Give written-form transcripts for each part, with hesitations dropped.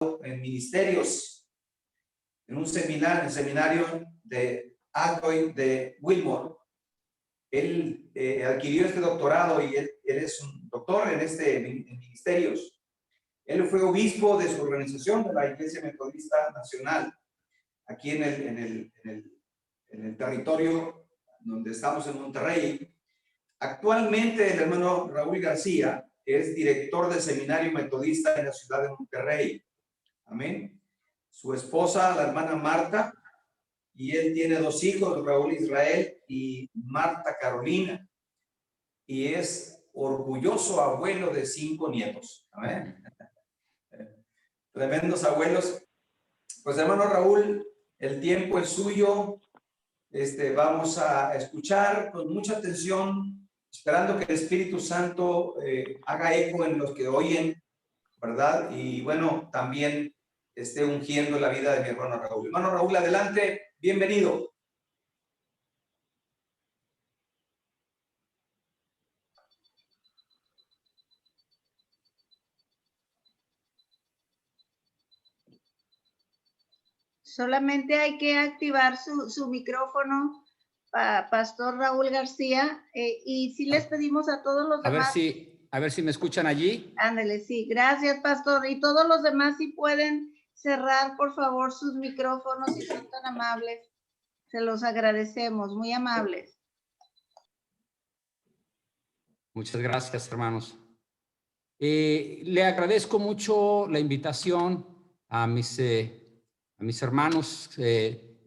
en ministerios, en un seminario, el seminario de Alcoy de Wilmore. Él adquirió este doctorado y él es un doctor en ministerios. Él fue obispo de su organización, de la Iglesia Metodista Nacional, aquí en el territorio donde estamos en Monterrey. Actualmente el hermano Raúl García es director del Seminario Metodista en la ciudad de Monterrey. Amén. Su esposa, la hermana Marta, y él tiene 2 hijos, Raúl Israel y Marta Carolina, y es orgulloso abuelo de 5 nietos. Amén. Tremendos abuelos. Pues hermano Raúl, el tiempo es suyo. Vamos a escuchar con mucha atención, esperando que el Espíritu Santo haga eco en los que oyen, ¿verdad? Y bueno, también esté ungiendo la vida de mi hermano Raúl. Hermano Raúl, adelante, bienvenido. Solamente hay que activar su micrófono, Pastor Raúl García, y sí les pedimos a todos los demás. A ver si me escuchan allí. Ándale, sí, gracias, Pastor. Y todos los demás, si pueden cerrar, por favor, sus micrófonos, si son tan amables. Se los agradecemos, muy amables. Muchas gracias, hermanos. Le agradezco mucho la invitación a mis hermanos de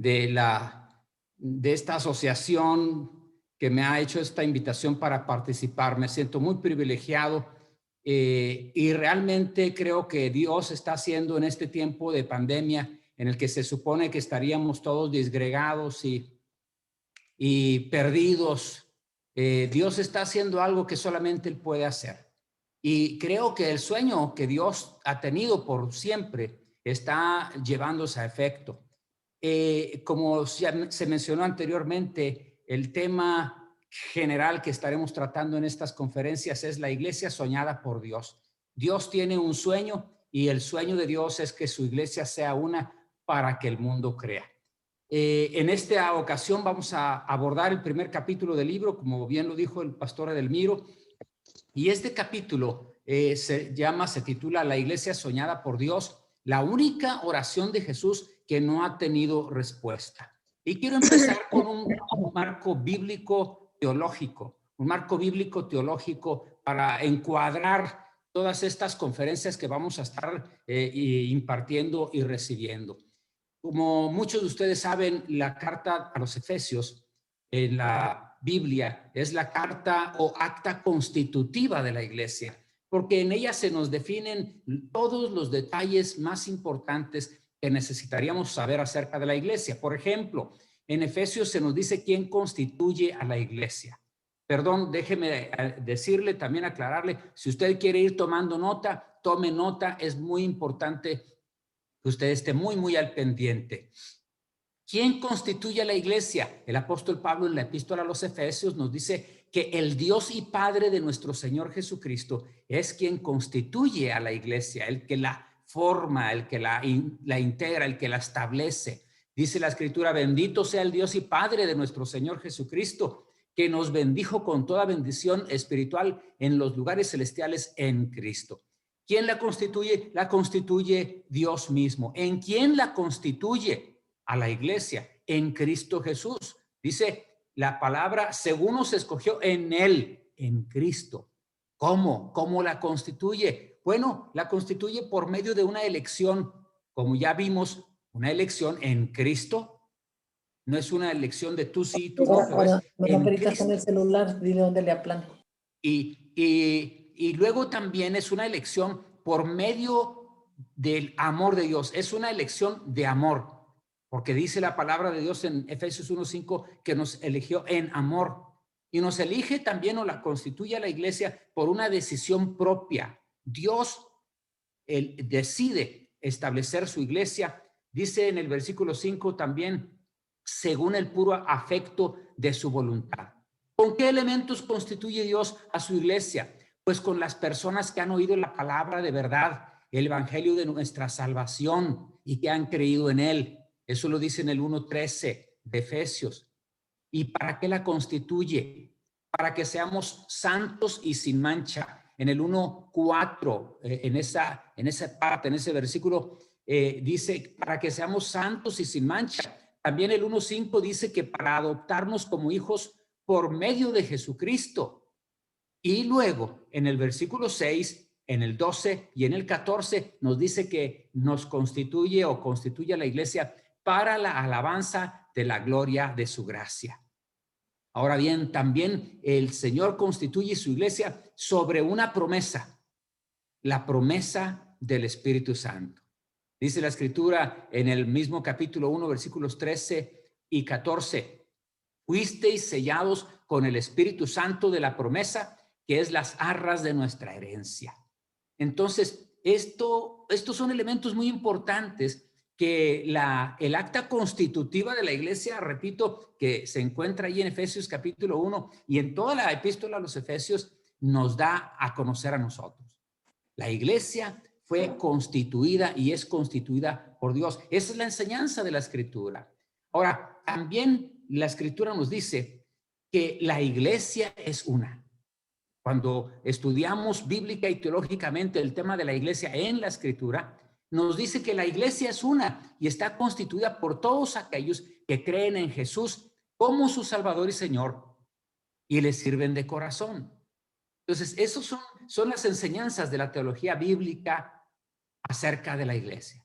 esta asociación que me ha hecho esta invitación para participar. Me siento muy privilegiado y realmente creo que Dios está haciendo en este tiempo de pandemia en el que se supone que estaríamos todos disgregados y perdidos. Dios está haciendo algo que solamente Él puede hacer. Y creo que el sueño que Dios ha tenido por siempre está llevándose a efecto. Como se mencionó anteriormente, el tema general que estaremos tratando en estas conferencias es la iglesia soñada por Dios. Dios tiene un sueño y el sueño de Dios es que su iglesia sea una para que el mundo crea. En esta ocasión vamos a abordar el primer capítulo del libro, como bien lo dijo el pastor Edelmiro, y este capítulo se titula La iglesia soñada por Dios, la única oración de Jesús que no ha tenido respuesta. Y quiero empezar con un marco bíblico teológico, para encuadrar todas estas conferencias que vamos a estar impartiendo y recibiendo. Como muchos de ustedes saben, la carta a los Efesios en la Biblia es la carta o acta constitutiva de la iglesia, porque en ella se nos definen todos los detalles más importantes que necesitaríamos saber acerca de la iglesia. Por ejemplo, en Efesios se nos dice quién constituye a la iglesia. Perdón, déjeme decirle, también aclararle, si usted quiere ir tomando nota, tome nota, es muy importante que usted esté muy al pendiente. ¿Quién constituye a la iglesia? El apóstol Pablo en la epístola a los Efesios nos dice que el Dios y Padre de nuestro Señor Jesucristo es quien constituye a la iglesia, el que la forma, el que la integra, el que la establece. Dice la Escritura, bendito sea el Dios y Padre de nuestro Señor Jesucristo, que nos bendijo con toda bendición espiritual en los lugares celestiales en Cristo. ¿Quién la constituye? La constituye Dios mismo. ¿En quién la constituye? A la iglesia, en Cristo Jesús. Dice la palabra, según nos escogió en Él, en Cristo. ¿Cómo? ¿Cómo la constituye? Bueno, la constituye por medio de una elección, como ya vimos, una elección en Cristo. No es una elección de tú sí, tú no, pero es en Cristo. En el celular, dile dónde le aplana. Y luego también es una elección por medio del amor de Dios. Es una elección de amor. Porque dice la palabra de Dios en Efesios 1:5 que nos eligió en amor. Y nos elige también o la constituye a la iglesia por una decisión propia. Dios decide establecer su iglesia. Dice en el versículo 5 también, según el puro afecto de su voluntad. ¿Con qué elementos constituye Dios a su iglesia? Pues con las personas que han oído la palabra de verdad, el evangelio de nuestra salvación y que han creído en él. Eso lo dice en el 1:13 de Efesios. ¿Y para qué la constituye? Para que seamos santos y sin mancha. En el 1:4, en esa parte, en ese versículo, dice para que seamos santos y sin mancha. También el 1:5 dice que para adoptarnos como hijos por medio de Jesucristo. Y luego, en el versículo 6, en el 12 y en el 14, nos dice que nos constituye o constituye a la iglesia para la alabanza de la gloria de su gracia. Ahora bien, también el Señor constituye su iglesia sobre una promesa, la promesa del Espíritu Santo. Dice la Escritura en el mismo capítulo 1, versículos 13 y 14, fuisteis sellados con el Espíritu Santo de la promesa, que es las arras de nuestra herencia. Entonces, estos son elementos muy importantes que el acta constitutiva de la iglesia, repito, que se encuentra ahí en Efesios capítulo 1 y en toda la epístola a los Efesios, nos da a conocer a nosotros. La iglesia fue constituida y es constituida por Dios. Esa es la enseñanza de la Escritura. Ahora, también la Escritura nos dice que la iglesia es una. Cuando estudiamos bíblica y teológicamente el tema de la iglesia en la Escritura, nos dice que la iglesia es una y está constituida por todos aquellos que creen en Jesús como su Salvador y Señor y le sirven de corazón. Entonces, esas son las enseñanzas de la teología bíblica acerca de la iglesia.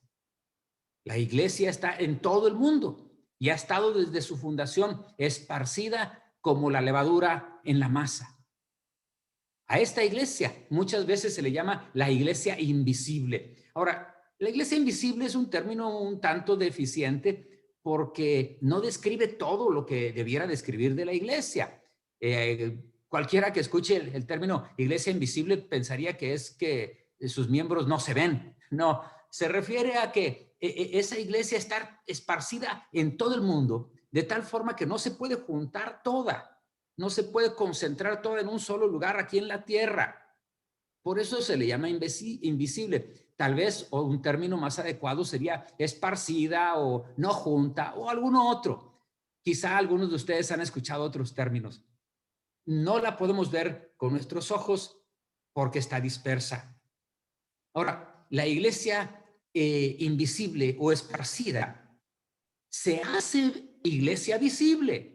La iglesia está en todo el mundo y ha estado desde su fundación esparcida como la levadura en la masa. A esta iglesia muchas veces se le llama la iglesia invisible. Ahora, la iglesia invisible es un término un tanto deficiente porque no describe todo lo que debiera describir de la iglesia. Cualquiera que escuche el término iglesia invisible pensaría que es que sus miembros no se ven. No, se refiere a que esa iglesia está esparcida en todo el mundo, de tal forma que no se puede juntar toda. No se puede concentrar todo en un solo lugar aquí en la tierra. Por eso se le llama invisible. Tal vez o un término más adecuado sería esparcida o no junta o alguno otro. Quizá algunos de ustedes han escuchado otros términos. No la podemos ver con nuestros ojos porque está dispersa. Ahora, la iglesia invisible o esparcida se hace iglesia visible.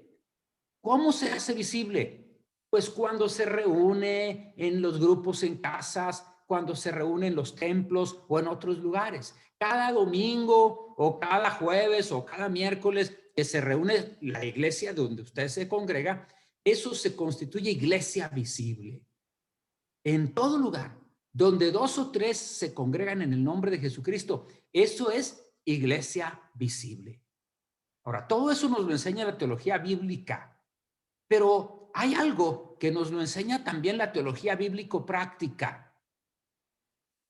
¿Cómo se hace visible? Pues cuando se reúne en los grupos en casas, cuando se reúne en los templos o en otros lugares. Cada domingo o cada jueves o cada miércoles que se reúne la iglesia donde usted se congrega, eso se constituye iglesia visible. En todo lugar donde 2 o 3 se congregan en el nombre de Jesucristo, eso es iglesia visible. Ahora, todo eso nos lo enseña la teología bíblica. Pero hay algo que nos lo enseña también la teología bíblico-práctica.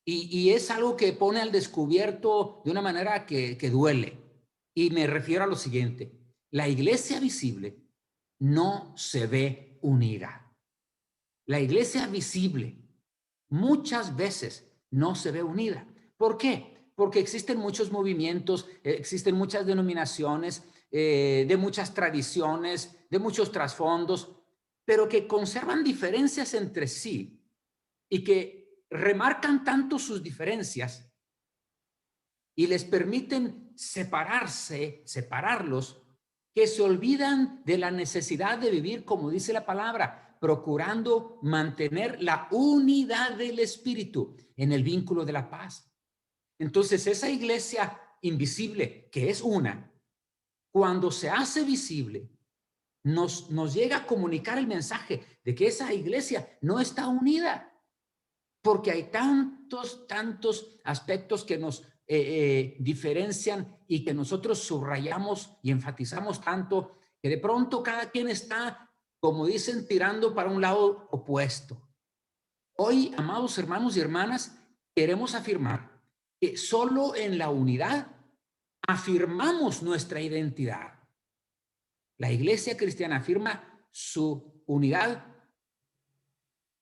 Y es algo que pone al descubierto de una manera que duele. Y me refiero a lo siguiente. La iglesia visible no se ve unida. La iglesia visible muchas veces no se ve unida. ¿Por qué? Porque existen muchos movimientos, existen muchas denominaciones, de muchas tradiciones, de muchos trasfondos, pero que conservan diferencias entre sí y que remarcan tanto sus diferencias y les permiten separarlos, que se olvidan de la necesidad de vivir, como dice la palabra, procurando mantener la unidad del espíritu en el vínculo de la paz. Entonces, esa iglesia invisible, que es una, cuando se hace visible, nos llega a comunicar el mensaje de que esa iglesia no está unida, porque hay tantos aspectos que nos diferencian y que nosotros subrayamos y enfatizamos tanto, que de pronto cada quien está, como dicen, tirando para un lado opuesto. Hoy, amados hermanos y hermanas, queremos afirmar que solo en la unidad afirmamos nuestra identidad. La iglesia cristiana afirma su unidad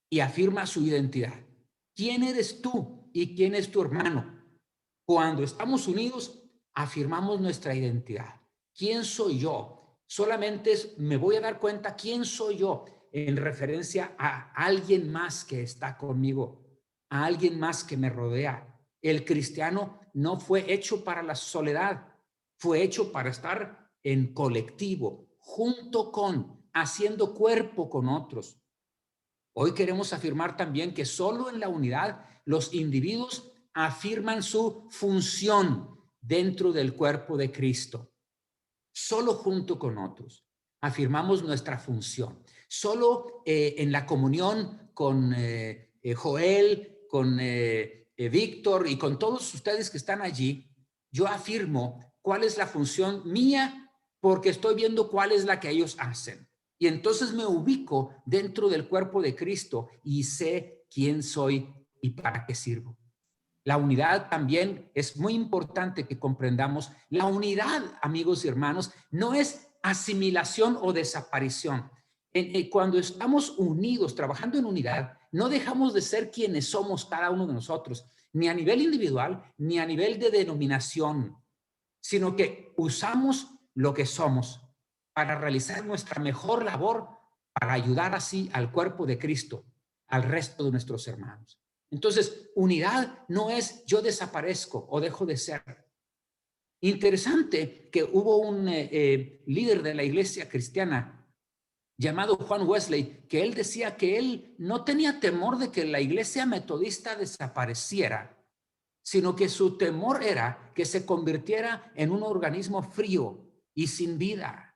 y afirma su identidad. ¿Quién eres tú? y quién es tu hermano. Cuando estamos unidos, afirmamos nuestra identidad. ¿Quién soy yo? Solamente me voy a dar cuenta quién soy yo en referencia a alguien más que está conmigo, a alguien más que me rodea. El cristiano no fue hecho para la soledad, fue hecho para estar en colectivo, junto con, haciendo cuerpo con otros. Hoy queremos afirmar también que solo en la unidad los individuos afirman su función dentro del cuerpo de Cristo. Solo junto con otros afirmamos nuestra función. Solo en la comunión con Joel, con Víctor y con todos ustedes que están allí, yo afirmo cuál es la función mía porque estoy viendo cuál es la que ellos hacen. Y entonces me ubico dentro del cuerpo de Cristo y sé quién soy y para qué sirvo. La unidad también es muy importante que comprendamos. La unidad, amigos y hermanos, no es asimilación o desaparición. Cuando estamos unidos, trabajando en unidad, no dejamos de ser quienes somos cada uno de nosotros, ni a nivel individual, ni a nivel de denominación, sino que usamos lo que somos para realizar nuestra mejor labor, para ayudar así al cuerpo de Cristo, al resto de nuestros hermanos. Entonces, unidad no es yo desaparezco o dejo de ser. Interesante que hubo un líder de la iglesia cristiana llamado Juan Wesley, que él decía que él no tenía temor de que la iglesia metodista desapareciera, sino que su temor era que se convirtiera en un organismo frío y sin vida.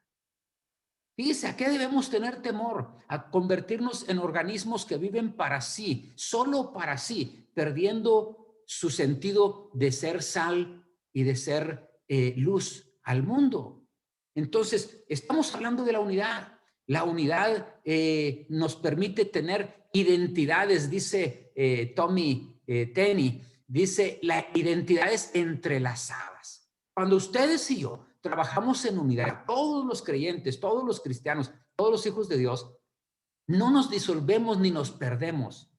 Fíjese, ¿a qué debemos tener temor? A convertirnos en organismos que viven para sí, solo para sí, perdiendo su sentido de ser sal y de ser luz al mundo. Entonces, estamos hablando de la unidad. La unidad nos permite tener identidades, dice Tommy Tenney, dice, la identidad es entrelazadas. Cuando ustedes y yo trabajamos en unidad, todos los creyentes, todos los cristianos, todos los hijos de Dios, no nos disolvemos ni nos perdemos.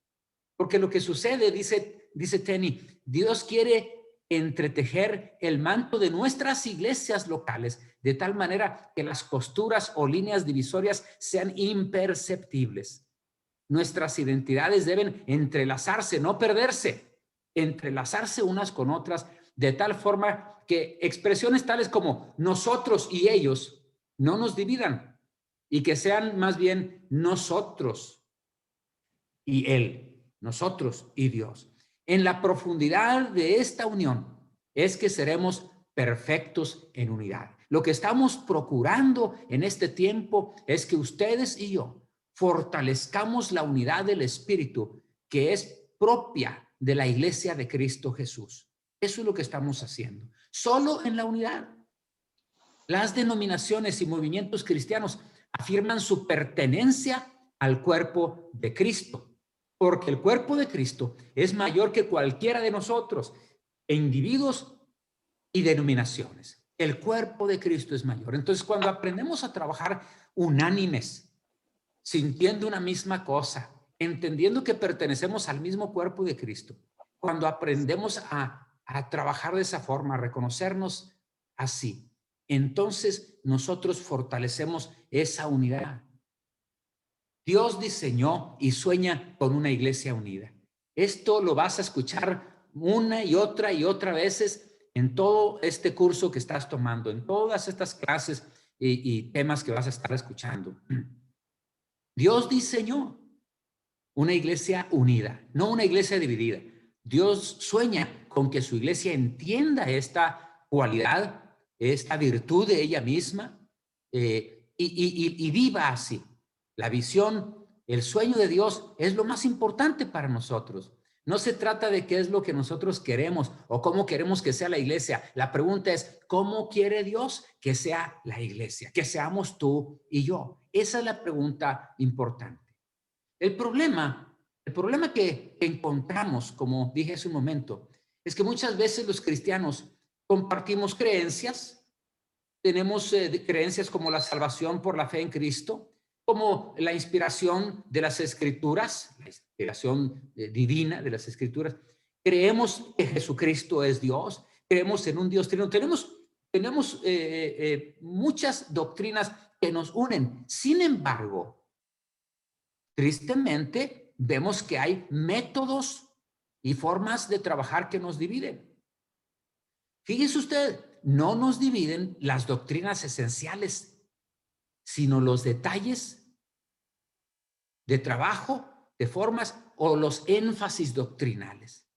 Porque lo que sucede, dice Tenney, Dios quiere entretejer el manto de nuestras iglesias locales de tal manera que las costuras o líneas divisorias sean imperceptibles. Nuestras identidades deben entrelazarse, no perderse, entrelazarse unas con otras de tal forma que expresiones tales como nosotros y ellos no nos dividan y que sean más bien nosotros y él, nosotros y Dios. En la profundidad de esta unión es que seremos perfectos en unidad. Lo que estamos procurando en este tiempo es que ustedes y yo fortalezcamos la unidad del Espíritu que es propia de la iglesia de Cristo Jesús. Eso es lo que estamos haciendo. Solo en la unidad. Las denominaciones y movimientos cristianos afirman su pertenencia al cuerpo de Cristo, porque el cuerpo de Cristo es mayor que cualquiera de nosotros, individuos y denominaciones. El cuerpo de Cristo es mayor. Entonces, cuando aprendemos a trabajar unánimes, sintiendo una misma cosa, entendiendo que pertenecemos al mismo cuerpo de Cristo, cuando aprendemos a trabajar de esa forma, a reconocernos así, entonces nosotros fortalecemos esa unidad. Dios diseñó y sueña con una iglesia unida. Esto lo vas a escuchar una y otra veces en todo este curso que estás tomando, en todas estas clases y temas que vas a estar escuchando. Dios diseñó una iglesia unida, no una iglesia dividida. Dios sueña con que su iglesia entienda esta cualidad, esta virtud de ella misma y viva así. La visión, el sueño de Dios es lo más importante para nosotros. No se trata de qué es lo que nosotros queremos o cómo queremos que sea la iglesia. La pregunta es, ¿cómo quiere Dios que sea la iglesia? Que seamos tú y yo. Esa es la pregunta importante. El problema que encontramos, como dije hace un momento, es que muchas veces los cristianos compartimos creencias, tenemos creencias como la salvación por la fe en Cristo, como la inspiración de las Escrituras, la inspiración divina de las Escrituras, creemos que Jesucristo es Dios, creemos en un Dios trino, tenemos muchas doctrinas que nos unen. Sin embargo, tristemente, vemos que hay métodos y formas de trabajar que nos dividen. Fíjese usted, no nos dividen las doctrinas esenciales, sino los detalles de trabajo, de formas o los énfasis doctrinales.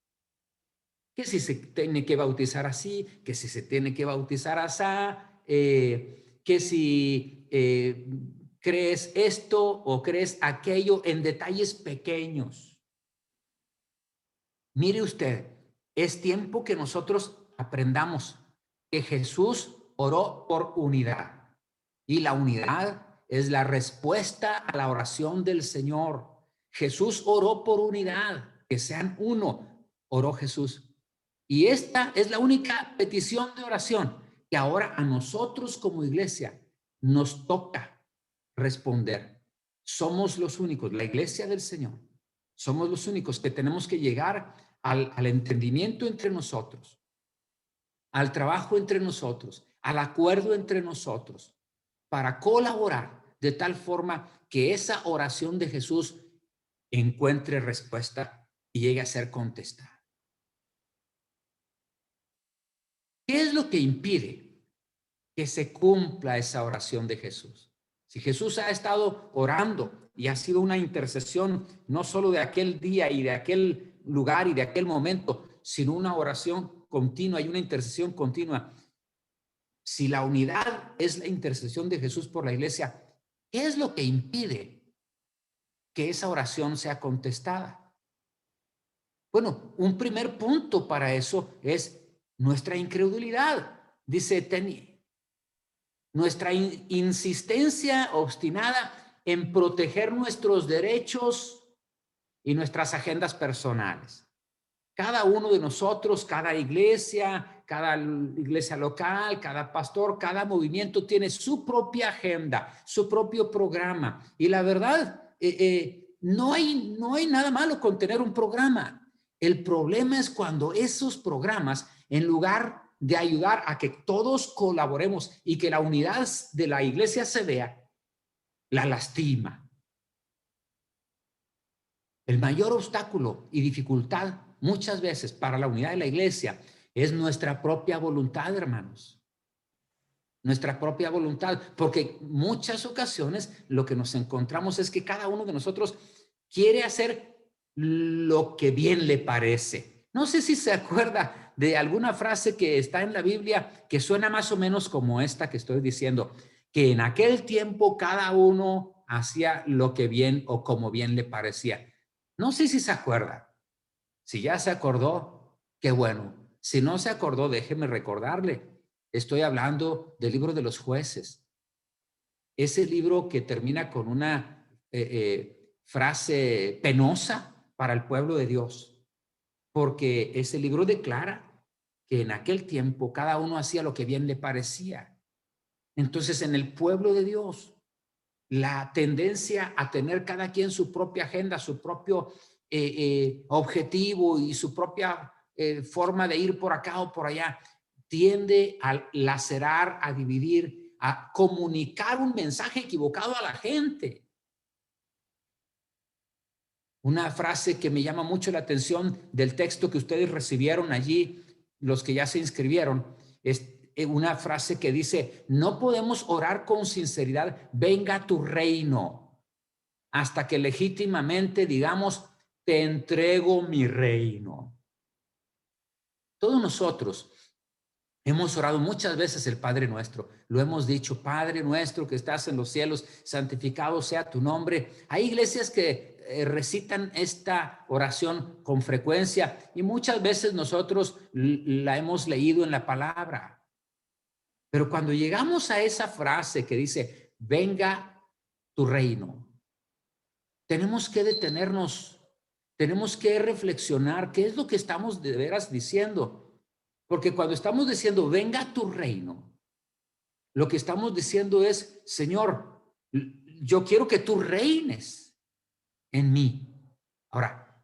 Que si se tiene que bautizar así, que si se tiene que bautizar asá, que si crees esto o crees aquello en detalles pequeños. Mire usted, es tiempo que nosotros aprendamos que Jesús oró por unidad y la unidad es la respuesta a la oración del Señor. Jesús oró por unidad, que sean uno, oró Jesús. Y esta es la única petición de oración que ahora a nosotros como iglesia nos toca responder. Somos los únicos, la iglesia del Señor, somos los únicos que tenemos que llegar al entendimiento entre nosotros, al trabajo entre nosotros, al acuerdo entre nosotros, para colaborar de tal forma que esa oración de Jesús encuentre respuesta y llegue a ser contestada. ¿Qué es lo que impide que se cumpla esa oración de Jesús? Si Jesús ha estado orando y ha sido una intercesión no solo de aquel día y de aquel lugar y de aquel momento, sino una oración continua y una intercesión continua. Si la unidad es la intercesión de Jesús por la iglesia, ¿qué es lo que impide que esa oración sea contestada? Bueno, un primer punto para eso es nuestra incredulidad. Dice Teni, nuestra insistencia obstinada en proteger nuestros derechos y nuestras agendas personales. Cada uno de nosotros, cada iglesia local, cada pastor, cada movimiento tiene su propia agenda, su propio programa. Y la verdad, no hay nada malo con tener un programa. El problema es cuando esos programas, en lugar de ayudar a que todos colaboremos y que la unidad de la iglesia se vea, la lastima. El mayor obstáculo y dificultad muchas veces para la unidad de la iglesia es nuestra propia voluntad, hermanos. Nuestra propia voluntad, porque muchas ocasiones lo que nos encontramos es que cada uno de nosotros quiere hacer lo que bien le parece. No sé si se acuerda de alguna frase que está en la Biblia que suena más o menos como esta que estoy diciendo, que en aquel tiempo cada uno hacía lo que bien o como bien le parecía. No sé si se acuerda. Si ya se acordó, qué bueno. Si no se acordó, déjeme recordarle. Estoy hablando del libro de los jueces. Ese libro que termina con una frase penosa para el pueblo de Dios. Porque ese libro declara que en aquel tiempo cada uno hacía lo que bien le parecía. Entonces, en el pueblo de Dios, la tendencia a tener cada quien su propia agenda, su propio objetivo y su propia forma de ir por acá o por allá, tiende a lacerar, a dividir, a comunicar un mensaje equivocado a la gente. Una frase que me llama mucho la atención del texto que ustedes recibieron allí, los que ya se inscribieron, es una frase que dice, no podemos orar con sinceridad, venga tu reino, hasta que legítimamente digamos, te entrego mi reino. Todos nosotros hemos orado muchas veces el Padre Nuestro. Lo hemos dicho, Padre Nuestro que estás en los cielos, santificado sea tu nombre. Hay iglesias que recitan esta oración con frecuencia y muchas veces nosotros la hemos leído en la palabra. Pero cuando llegamos a esa frase que dice, venga tu reino, tenemos que detenernos, tenemos que reflexionar qué es lo que estamos de veras diciendo. Porque cuando estamos diciendo, venga tu reino, lo que estamos diciendo es, Señor, yo quiero que tú reines en mí. Ahora,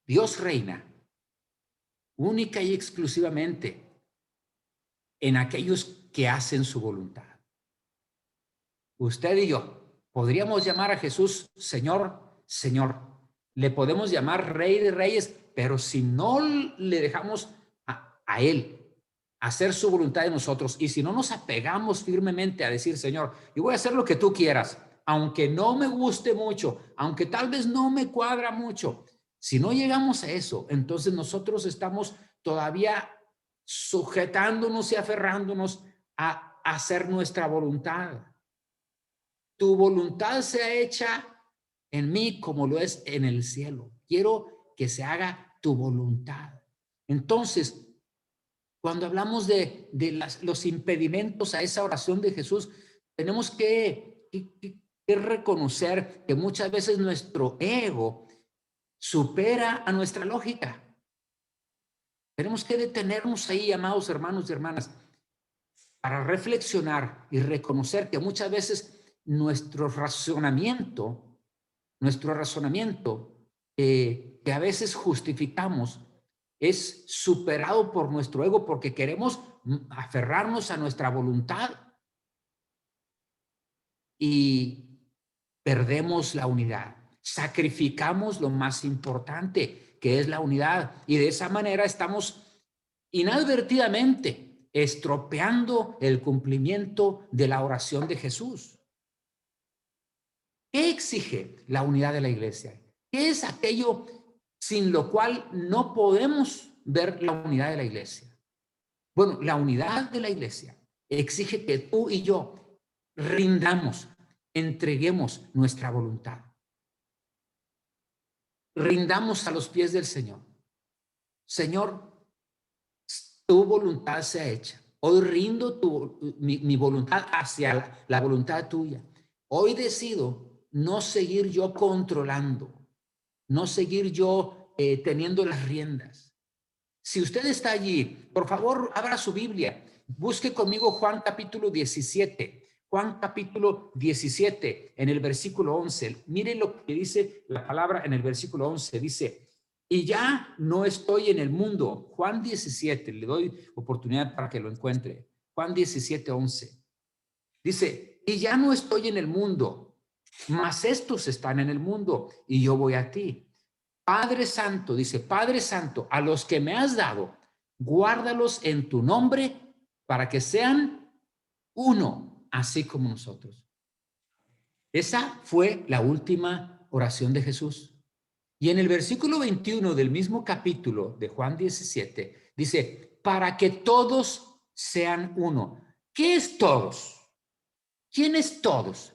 Dios reina única y exclusivamente en aquellos que hacen su voluntad. Usted y yo podríamos llamar a Jesús Señor, Señor. Le podemos llamar Rey de Reyes, pero si no le dejamos a Él hacer su voluntad de nosotros, y si no nos apegamos firmemente a decir, Señor, yo voy a hacer lo que tú quieras, aunque no me guste mucho, aunque tal vez no me cuadra mucho, si no llegamos a eso, entonces nosotros estamos todavía sujetándonos y aferrándonos a hacer nuestra voluntad. Tu voluntad sea hecha en mí como lo es en el cielo. Quiero que se haga tu voluntad. Entonces, cuando hablamos de los impedimentos a esa oración de Jesús, tenemos que reconocer que muchas veces nuestro ego supera a nuestra lógica. Tenemos que detenernos ahí, amados hermanos y hermanas, para reflexionar y reconocer que muchas veces nuestro razonamiento, que a veces justificamos, es superado por nuestro ego porque queremos aferrarnos a nuestra voluntad y perdemos la unidad. Sacrificamos lo más importante, que es la unidad, y de esa manera estamos inadvertidamente estropeando el cumplimiento de la oración de Jesús. ¿Qué exige la unidad de la iglesia? ¿Qué es aquello sin lo cual no podemos ver la unidad de la iglesia? Bueno, la unidad de la iglesia exige que tú y yo rindamos, entreguemos nuestra voluntad. Rindamos a los pies del Señor. Señor, tu voluntad sea hecha. Hoy rindo mi voluntad hacia la voluntad tuya. Hoy decido no seguir yo controlando, no seguir yo teniendo las riendas. Si usted está allí, por favor, abra su Biblia. Busque conmigo Juan capítulo 17. Juan capítulo 17, en el versículo 11. Mire lo que dice la palabra en el versículo 11. Dice, y ya no estoy en el mundo. Juan 17, le doy oportunidad para que lo encuentre. Juan 17, 11. Dice, y ya no estoy en el mundo, mas estos están en el mundo y yo voy a ti. Padre Santo, dice, Padre Santo, a los que me has dado, guárdalos en tu nombre para que sean uno, así como nosotros. Esa fue la última oración de Jesús. Y en el versículo 21 del mismo capítulo de Juan 17, dice, para que todos sean uno. ¿Qué es todos? ¿Quién es todos?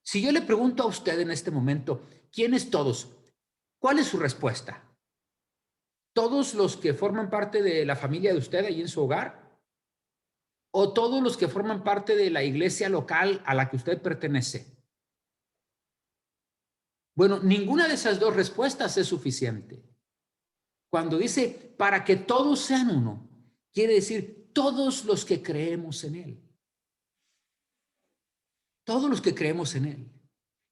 Si yo le pregunto a usted en este momento, ¿quién es todos? ¿Cuál es su respuesta? ¿Todos los que forman parte de la familia de usted ahí en su hogar? ¿O todos los que forman parte de la iglesia local a la que usted pertenece? Bueno, ninguna de esas dos respuestas es suficiente. Cuando dice para que todos sean uno, quiere decir todos los que creemos en Él. Todos los que creemos en Él.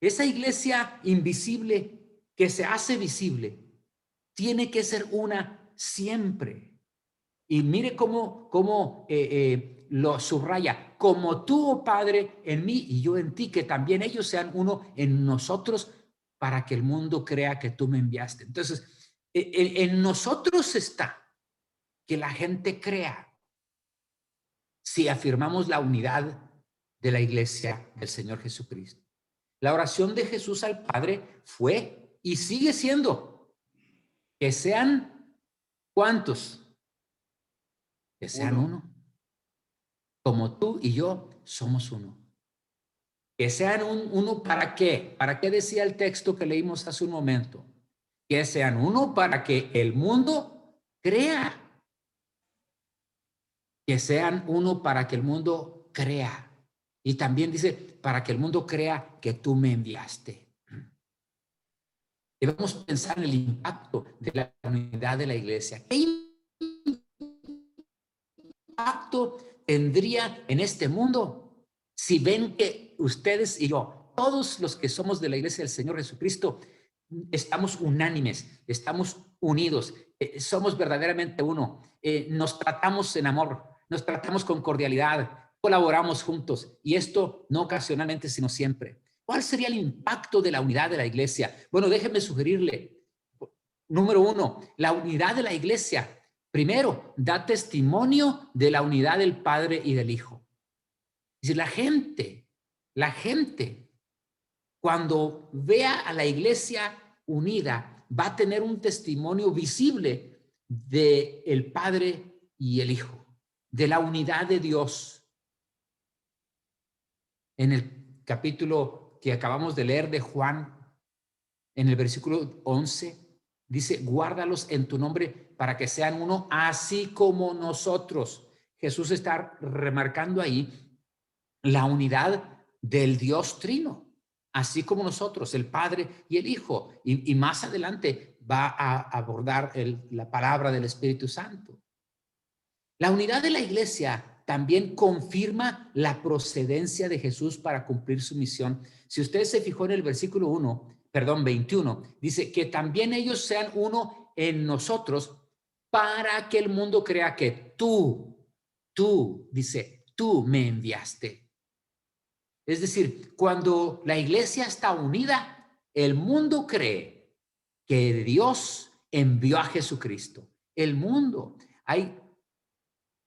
Esa iglesia invisible que se hace visible tiene que ser una siempre. Y mire cómo lo subraya, como tú, oh Padre, en mí y yo en ti, que también ellos sean uno en nosotros para que el mundo crea que tú me enviaste. Entonces, en nosotros está que la gente crea si afirmamos la unidad de la iglesia del Señor Jesucristo. La oración de Jesús al Padre fue y sigue siendo que sean ¿cuántos? Que sean uno. Como tú y yo somos uno. Que sean uno ¿para qué? ¿Para qué decía el texto que leímos hace un momento? Que sean uno para que el mundo crea. Que sean uno para que el mundo crea. Y también dice, para que el mundo crea que tú me enviaste. Debemos pensar en el impacto de la unidad de la iglesia. ¿Qué impacto tendría en este mundo si ven que ustedes y yo, todos los que somos de la iglesia del Señor Jesucristo, estamos unánimes, estamos unidos, somos verdaderamente uno, nos tratamos en amor, nos tratamos con cordialidad, colaboramos juntos, y esto no ocasionalmente, sino siempre. ¿Cuál sería el impacto de la unidad de la iglesia? Bueno, déjeme sugerirle. Número uno, la unidad de la iglesia, primero, da testimonio de la unidad del Padre y del Hijo. Es decir, la gente, cuando vea a la iglesia unida, va a tener un testimonio visible del Padre y el Hijo, de la unidad de Dios. En el capítulo que acabamos de leer de Juan, en el versículo 11, dice, guárdalos en tu nombre para que sean uno, así como nosotros. Jesús está remarcando ahí la unidad del Dios Trino, así como nosotros, el Padre y el Hijo. Y más adelante va a abordar la palabra del Espíritu Santo. La unidad de la iglesia también confirma la procedencia de Jesús para cumplir su misión. Si usted se fijó en el versículo 21, dice que también ellos sean uno en nosotros para que el mundo crea que dice, tú me enviaste. Es decir, cuando la iglesia está unida, el mundo cree que Dios envió a Jesucristo. El mundo, hay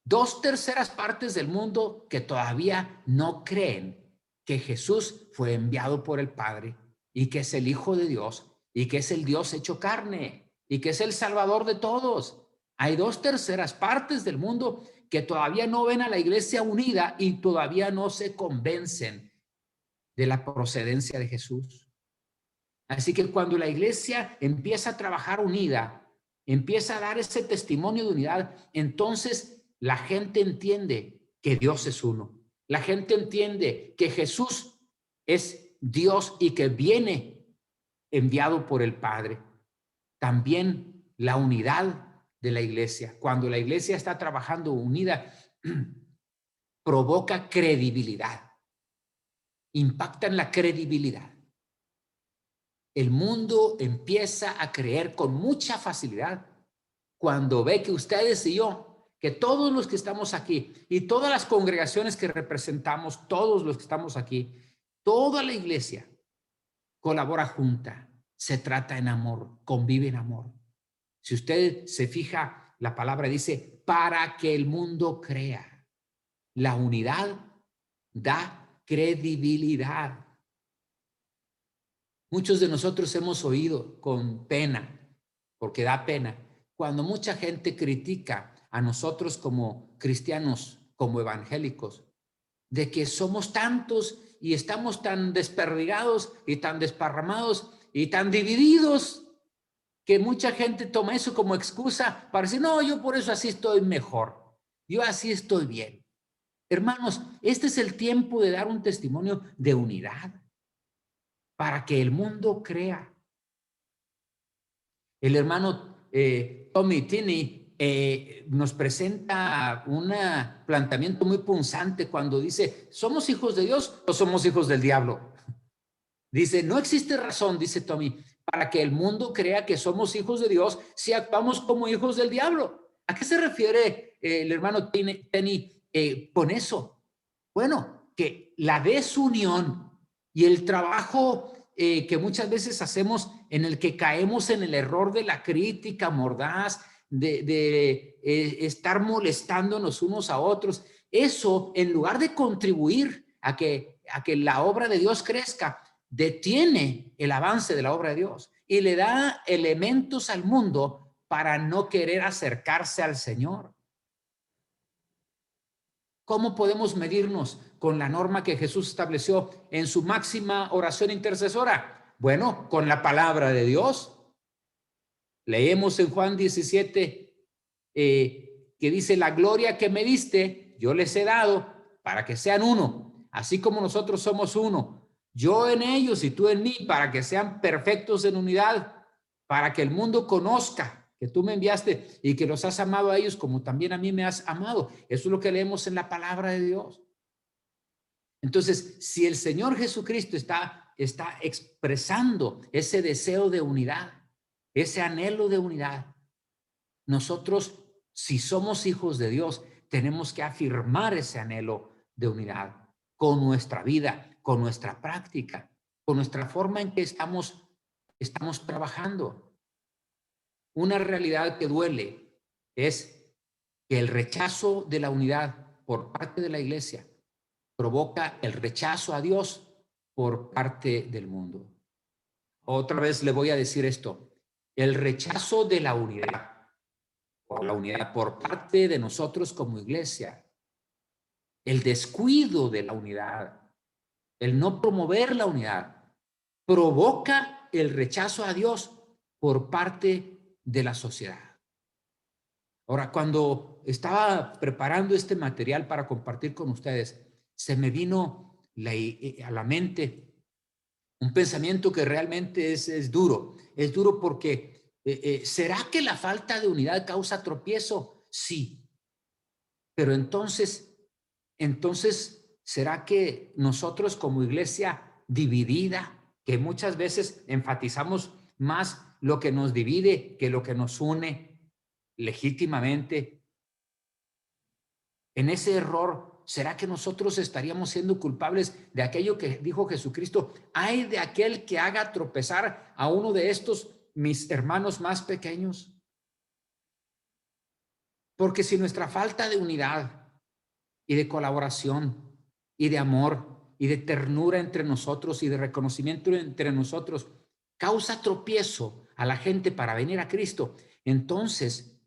2/3 partes del mundo que todavía no creen que Jesús fue enviado por el Padre y que es el Hijo de Dios y que es el Dios hecho carne y que es el Salvador de todos. Hay 2/3 partes del mundo que todavía no ven a la iglesia unida y todavía no se convencen de la procedencia de Jesús. Así que cuando la iglesia empieza a trabajar unida, empieza a dar ese testimonio de unidad, entonces la gente entiende que Dios es uno. La gente entiende que Jesús es Dios y que viene enviado por el Padre. También la unidad de la iglesia. Cuando la iglesia está trabajando unida, provoca credibilidad. Impacta en la credibilidad. El mundo empieza a creer con mucha facilidad cuando ve que ustedes y yo, que todos los que estamos aquí y todas las congregaciones que representamos, todos los que estamos aquí, toda la iglesia colabora junta, se trata en amor, convive en amor. Si usted se fija, la palabra dice, para que el mundo crea. La unidad da credibilidad. Muchos de nosotros hemos oído con pena, porque da pena, cuando mucha gente critica a nosotros como cristianos, como evangélicos, de que somos tantos y estamos tan desperdigados y tan desparramados y tan divididos que mucha gente toma eso como excusa para decir, no, yo por eso así estoy mejor, yo así estoy bien. Hermanos, este es el tiempo de dar un testimonio de unidad para que el mundo crea. El hermano Tommy Tinney nos presenta un planteamiento muy punzante cuando dice, ¿somos hijos de Dios o somos hijos del diablo? Dice, no existe razón, dice Tommy, para que el mundo crea que somos hijos de Dios si actuamos como hijos del diablo. ¿A qué se refiere el hermano Tinney con eso? Bueno, que la desunión y el trabajo que muchas veces hacemos en el que caemos en el error de la crítica mordaz, de estar molestándonos unos a otros, eso en lugar de contribuir a que la obra de Dios crezca, detiene el avance de la obra de Dios y le da elementos al mundo para no querer acercarse al Señor. ¿Cómo podemos medirnos con la norma que Jesús estableció en su máxima oración intercesora? Bueno, con la palabra de Dios. Leemos en Juan 17 que dice, la gloria que me diste, yo les he dado para que sean uno, así como nosotros somos uno. Yo en ellos y tú en mí, para que sean perfectos en unidad, para que el mundo conozca que tú me enviaste y que los has amado a ellos como también a mí me has amado. Eso es lo que leemos en la palabra de Dios. Entonces, si el Señor Jesucristo está expresando ese deseo de unidad, ese anhelo de unidad. Nosotros, si somos hijos de Dios, tenemos que afirmar ese anhelo de unidad con nuestra vida, con nuestra práctica, con nuestra forma en que estamos trabajando. Una realidad que duele es que el rechazo de la unidad por parte de la iglesia provoca el rechazo a Dios por parte del mundo. Otra vez le voy a decir esto: el rechazo de la unidad por parte de nosotros como iglesia, el descuido de la unidad, el no promover la unidad, provoca el rechazo a Dios por parte de la sociedad. Ahora, cuando estaba preparando este material para compartir con ustedes, se me vino a la mente un pensamiento que realmente es duro. Es duro porque ¿será que la falta de unidad causa tropiezo? Sí. Pero entonces, ¿será que nosotros como iglesia dividida, que muchas veces enfatizamos más lo que nos divide que lo que nos une legítimamente, en ese error, será que nosotros estaríamos siendo culpables de aquello que dijo Jesucristo? Ay de aquel que haga tropezar a uno de estos mis hermanos más pequeños. Porque si nuestra falta de unidad y de colaboración y de amor y de ternura entre nosotros y de reconocimiento entre nosotros causa tropiezo a la gente para venir a Cristo, entonces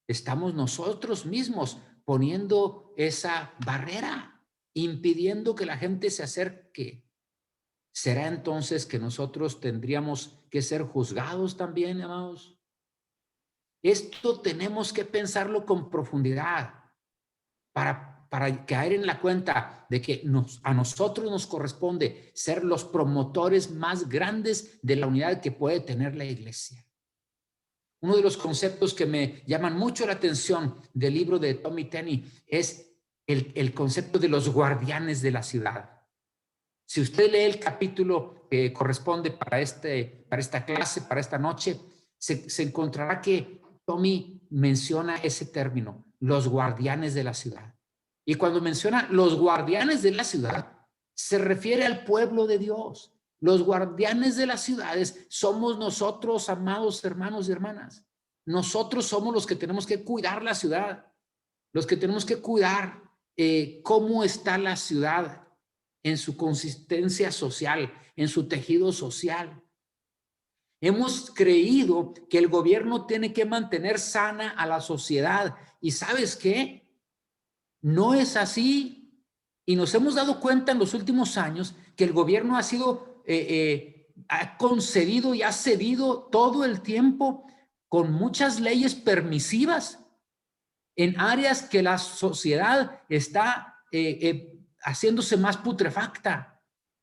estamos nosotros mismos poniendo esa barrera, impidiendo que la gente se acerque. ¿Será entonces que nosotros tendríamos que ser juzgados también, amados? Esto tenemos que pensarlo con profundidad para caer en la cuenta de que a nosotros nos corresponde ser los promotores más grandes de la unidad que puede tener la iglesia. Uno de los conceptos que me llaman mucho la atención del libro de Tommy Tenney es el concepto de los guardianes de la ciudad. Si usted lee el capítulo que corresponde para esta clase, para esta noche, se encontrará que Tommy menciona ese término, los guardianes de la ciudad. Y cuando menciona los guardianes de la ciudad, se refiere al pueblo de Dios. Los guardianes de las ciudades somos nosotros, amados hermanos y hermanas. Nosotros somos los que tenemos que cuidar la ciudad, los que tenemos que cuidar cómo está la ciudad en su consistencia social, en su tejido social. Hemos creído que el gobierno tiene que mantener sana a la sociedad. ¿Y sabes qué? No es así. Y nos hemos dado cuenta en los últimos años que el gobierno ha concedido y ha cedido todo el tiempo con muchas leyes permisivas en áreas que la sociedad está haciéndose más putrefacta.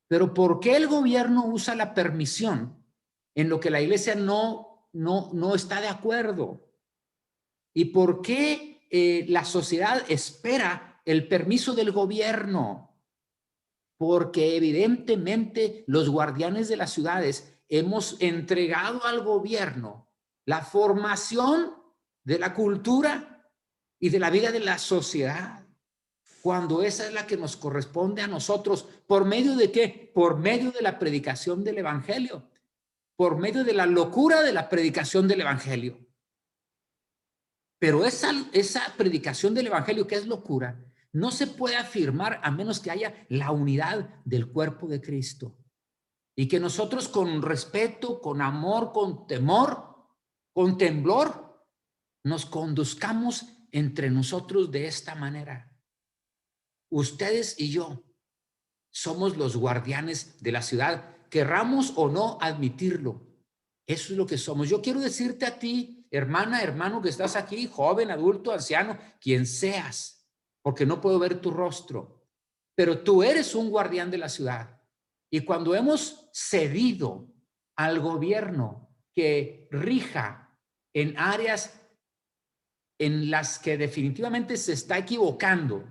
Pero ¿por qué el gobierno usa la permisión en lo que la iglesia no está de acuerdo? ¿Y por qué la sociedad espera el permiso del gobierno? Porque evidentemente los guardianes de las ciudades hemos entregado al gobierno la formación de la cultura y de la vida de la sociedad, cuando esa es la que nos corresponde a nosotros. ¿Por medio de qué? Por medio de la predicación del evangelio, por medio de la locura de la predicación del evangelio. Pero esa predicación del evangelio, que es locura, no se puede afirmar a menos que haya la unidad del cuerpo de Cristo. Y que nosotros con respeto, con amor, con temor, con temblor, nos conduzcamos entre nosotros de esta manera. Ustedes y yo somos los guardianes de la ciudad, querramos o no admitirlo. Eso es lo que somos. Yo quiero decirte a ti, hermana, hermano, que estás aquí, joven, adulto, anciano, quien seas, porque no puedo ver tu rostro, pero tú eres un guardián de la ciudad. Y cuando hemos cedido al gobierno que rija en áreas en las que definitivamente se está equivocando,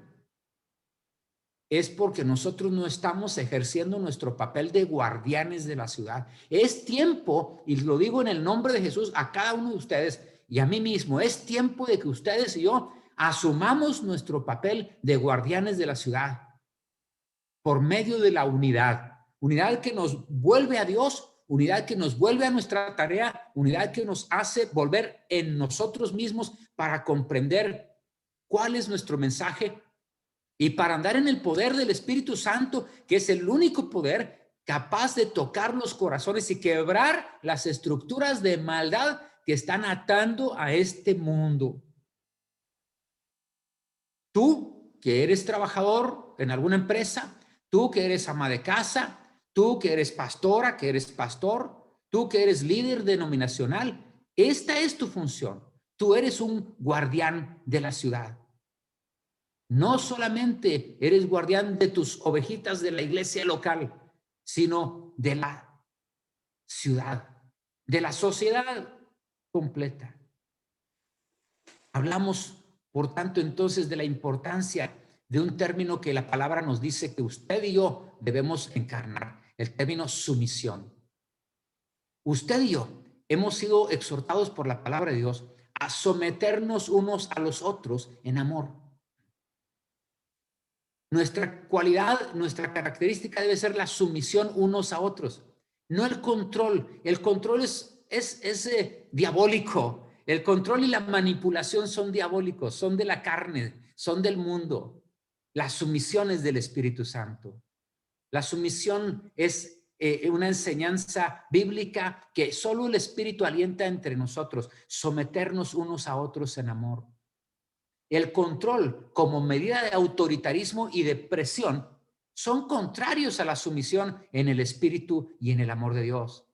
es porque nosotros no estamos ejerciendo nuestro papel de guardianes de la ciudad. Es tiempo, y lo digo en el nombre de Jesús a cada uno de ustedes y a mí mismo, es tiempo de que ustedes y yo asumamos nuestro papel de guardianes de la ciudad por medio de la unidad. Unidad que nos vuelve a Dios, unidad que nos vuelve a nuestra tarea, unidad que nos hace volver en nosotros mismos para comprender cuál es nuestro mensaje y para andar en el poder del Espíritu Santo, que es el único poder capaz de tocar los corazones y quebrar las estructuras de maldad que están atando a este mundo. Tú, que eres trabajador en alguna empresa, tú que eres ama de casa, tú que eres pastora, que eres pastor, tú que eres líder denominacional, esta es tu función. Tú eres un guardián de la ciudad. No solamente eres guardián de tus ovejitas de la iglesia local, sino de la ciudad, de la sociedad completa. Hablamos, por tanto, entonces de la importancia de un término que la palabra nos dice que usted y yo debemos encarnar, el término sumisión. Usted y yo hemos sido exhortados por la palabra de Dios a someternos unos a los otros en amor. Nuestra cualidad, nuestra característica debe ser la sumisión unos a otros, no el control. El control es diabólico. El control y la manipulación son diabólicos, son de la carne, son del mundo. La sumisión es del Espíritu Santo. La sumisión es una enseñanza bíblica que solo el Espíritu alienta entre nosotros, someternos unos a otros en amor. El control como medida de autoritarismo y de presión son contrarios a la sumisión en el Espíritu y en el amor de Dios.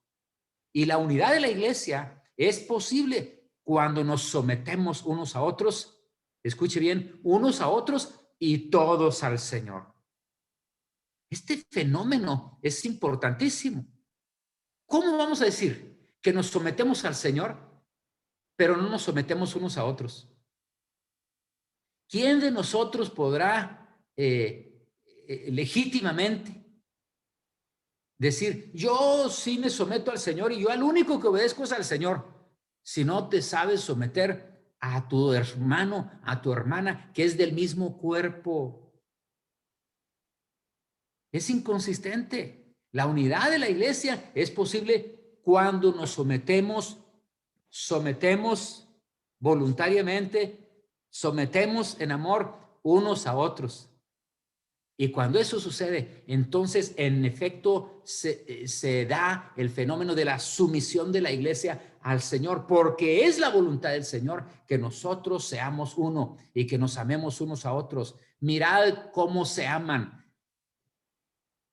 Y la unidad de la iglesia es posible cuando nos sometemos unos a otros, escuche bien, unos a otros y todos al Señor. Este fenómeno es importantísimo. ¿Cómo vamos a decir que nos sometemos al Señor, pero no nos sometemos unos a otros? ¿Quién de nosotros podrá legítimamente decir, yo sí me someto al Señor y yo al único que obedezco es al Señor? Si no te sabes someter a tu hermano, a tu hermana, que es del mismo cuerpo. Es inconsistente. La unidad de la iglesia es posible cuando nos sometemos voluntariamente, sometemos en amor unos a otros. Y cuando eso sucede, entonces en efecto se da el fenómeno de la sumisión de la iglesia al Señor, porque es la voluntad del Señor que nosotros seamos uno y que nos amemos unos a otros. Mirad cómo se aman.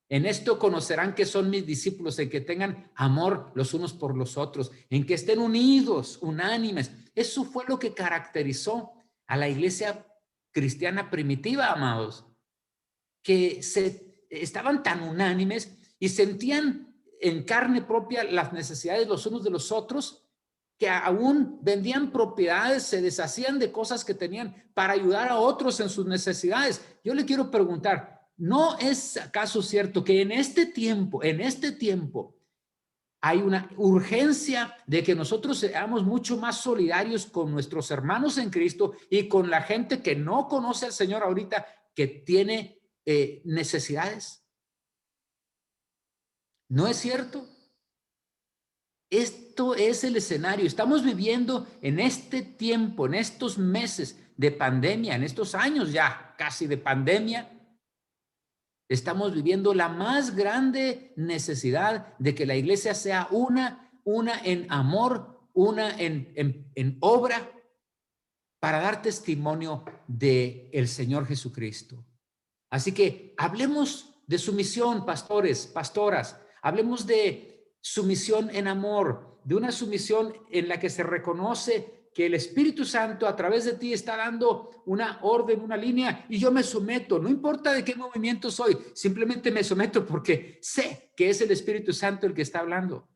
En esto conocerán que son mis discípulos, en que tengan amor los unos por los otros, en que estén unidos, unánimes. Eso fue lo que caracterizó a la iglesia cristiana primitiva, amados, que estaban tan unánimes y sentían en carne propia las necesidades los unos de los otros, que aún vendían propiedades, se deshacían de cosas que tenían para ayudar a otros en sus necesidades. Yo le quiero preguntar, ¿no es acaso cierto que en este tiempo hay una urgencia de que nosotros seamos mucho más solidarios con nuestros hermanos en Cristo y con la gente que no conoce al Señor ahorita, que tiene necesidades? ¿No es cierto? Esto es el escenario. Estamos viviendo en este tiempo, en estos meses de pandemia, en estos años ya casi de pandemia. Estamos viviendo la más grande necesidad de que la iglesia sea una en amor, una en obra, para dar testimonio del Señor Jesucristo. Así que hablemos de sumisión, pastores, pastoras. Hablemos de sumisión en amor, de una sumisión en la que se reconoce que el Espíritu Santo a través de ti está dando una orden, una línea, y yo me someto, no importa de qué movimiento soy, simplemente me someto porque sé que es el Espíritu Santo el que está hablando.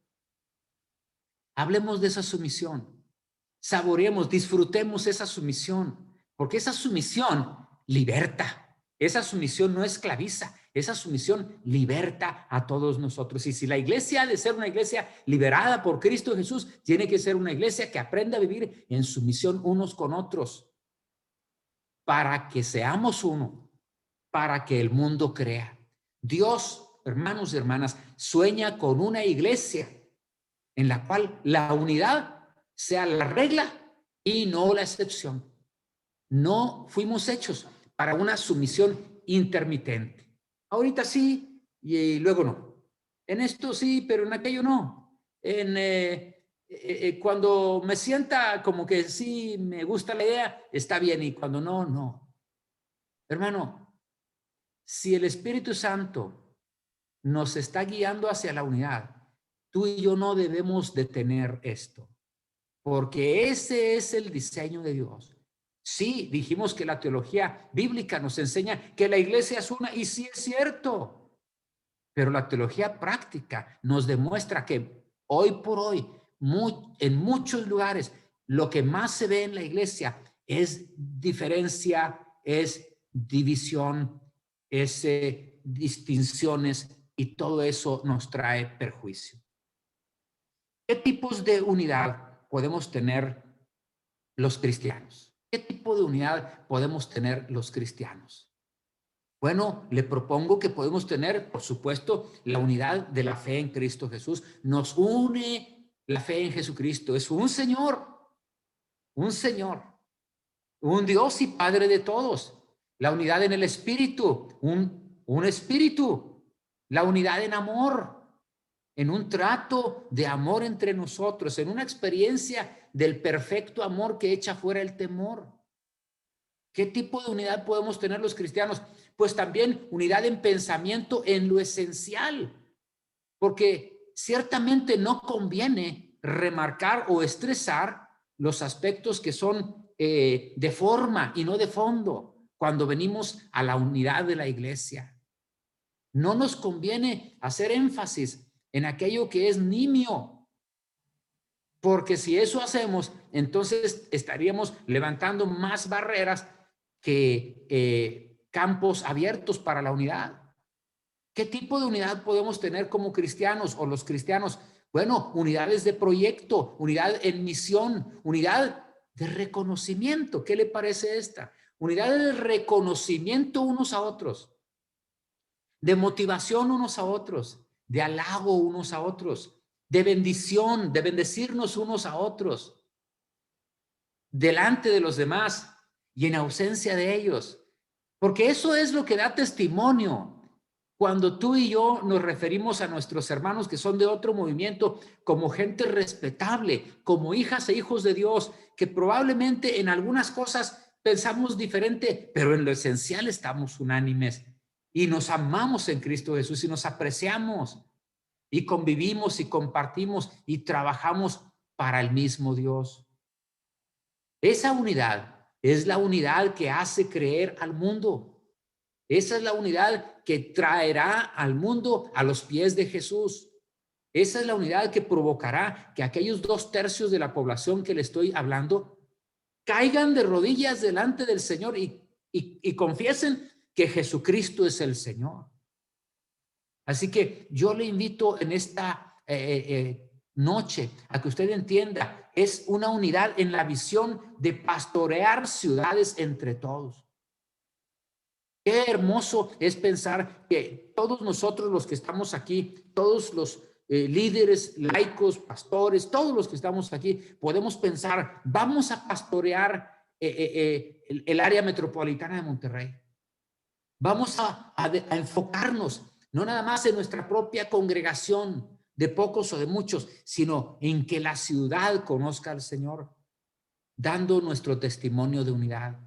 Hablemos de esa sumisión, saboreemos, disfrutemos esa sumisión, porque esa sumisión liberta, Esa sumisión no esclaviza, esa sumisión liberta a todos nosotros. Y si la iglesia ha de ser una iglesia liberada por Cristo Jesús, tiene que ser una iglesia que aprenda a vivir en sumisión unos con otros, para que seamos uno, para que el mundo crea. Dios, hermanos y hermanas, sueña con una iglesia en la cual la unidad sea la regla y no la excepción. No fuimos hechos para una sumisión intermitente. Ahorita sí y luego no. En esto sí, pero en aquello no. Cuando me sienta como que sí me gusta la idea, está bien, y cuando no, no. Hermano, si el Espíritu Santo nos está guiando hacia la unidad, tú y yo no debemos detener esto, porque ese es el diseño de Dios. Sí, dijimos que la teología bíblica nos enseña que la iglesia es una, y sí es cierto, pero la teología práctica nos demuestra que hoy por hoy, en muchos lugares, lo que más se ve en la iglesia es diferencia, es división, es distinciones, y todo eso nos trae perjuicio. ¿Qué tipos de unidad podemos tener los cristianos? ¿Qué tipo de unidad podemos tener los cristianos? Bueno, le propongo que podemos tener, por supuesto, la unidad de la fe en Cristo Jesús. Nos une la fe en Jesucristo. Es un Señor, un Dios y Padre de todos. La unidad en el Espíritu, un Espíritu. La unidad en amor, en un trato de amor entre nosotros, en una experiencia del perfecto amor que echa fuera el temor. ¿Qué tipo de unidad podemos tener los cristianos? Pues también unidad en pensamiento en lo esencial, porque ciertamente no conviene remarcar o estresar los aspectos que son de forma y no de fondo cuando venimos a la unidad de la iglesia. No nos conviene hacer énfasis en aquello que es nimio, porque si eso hacemos, entonces estaríamos levantando más barreras que campos abiertos para la unidad. ¿Qué tipo de unidad podemos tener como cristianos o los cristianos? Bueno, unidades de proyecto, unidad en misión, unidad de reconocimiento. ¿Qué le parece esta? Unidad de reconocimiento unos a otros, de motivación unos a otros, de halago unos a otros, de bendición, de bendecirnos unos a otros, delante de los demás y en ausencia de ellos. Porque eso es lo que da testimonio cuando tú y yo nos referimos a nuestros hermanos que son de otro movimiento como gente respetable, como hijas e hijos de Dios, que probablemente en algunas cosas pensamos diferente, pero en lo esencial estamos unánimes y nos amamos en Cristo Jesús y nos apreciamos y convivimos y compartimos y trabajamos para el mismo Dios. Esa unidad es la unidad que hace creer al mundo. Esa es la unidad que traerá al mundo a los pies de Jesús. Esa es la unidad que provocará que aquellos 2/3 de la población que le estoy hablando caigan de rodillas delante del Señor y confiesen que Jesucristo es el Señor. Así que yo le invito en esta noche a que usted entienda, es una unidad en la visión de pastorear ciudades entre todos. Qué hermoso es pensar que todos nosotros los que estamos aquí, todos los líderes, laicos, pastores, todos los que estamos aquí, podemos pensar, vamos a pastorear el área metropolitana de Monterrey. Vamos a enfocarnos no nada más en nuestra propia congregación de pocos o de muchos, sino en que la ciudad conozca al Señor, dando nuestro testimonio de unidad.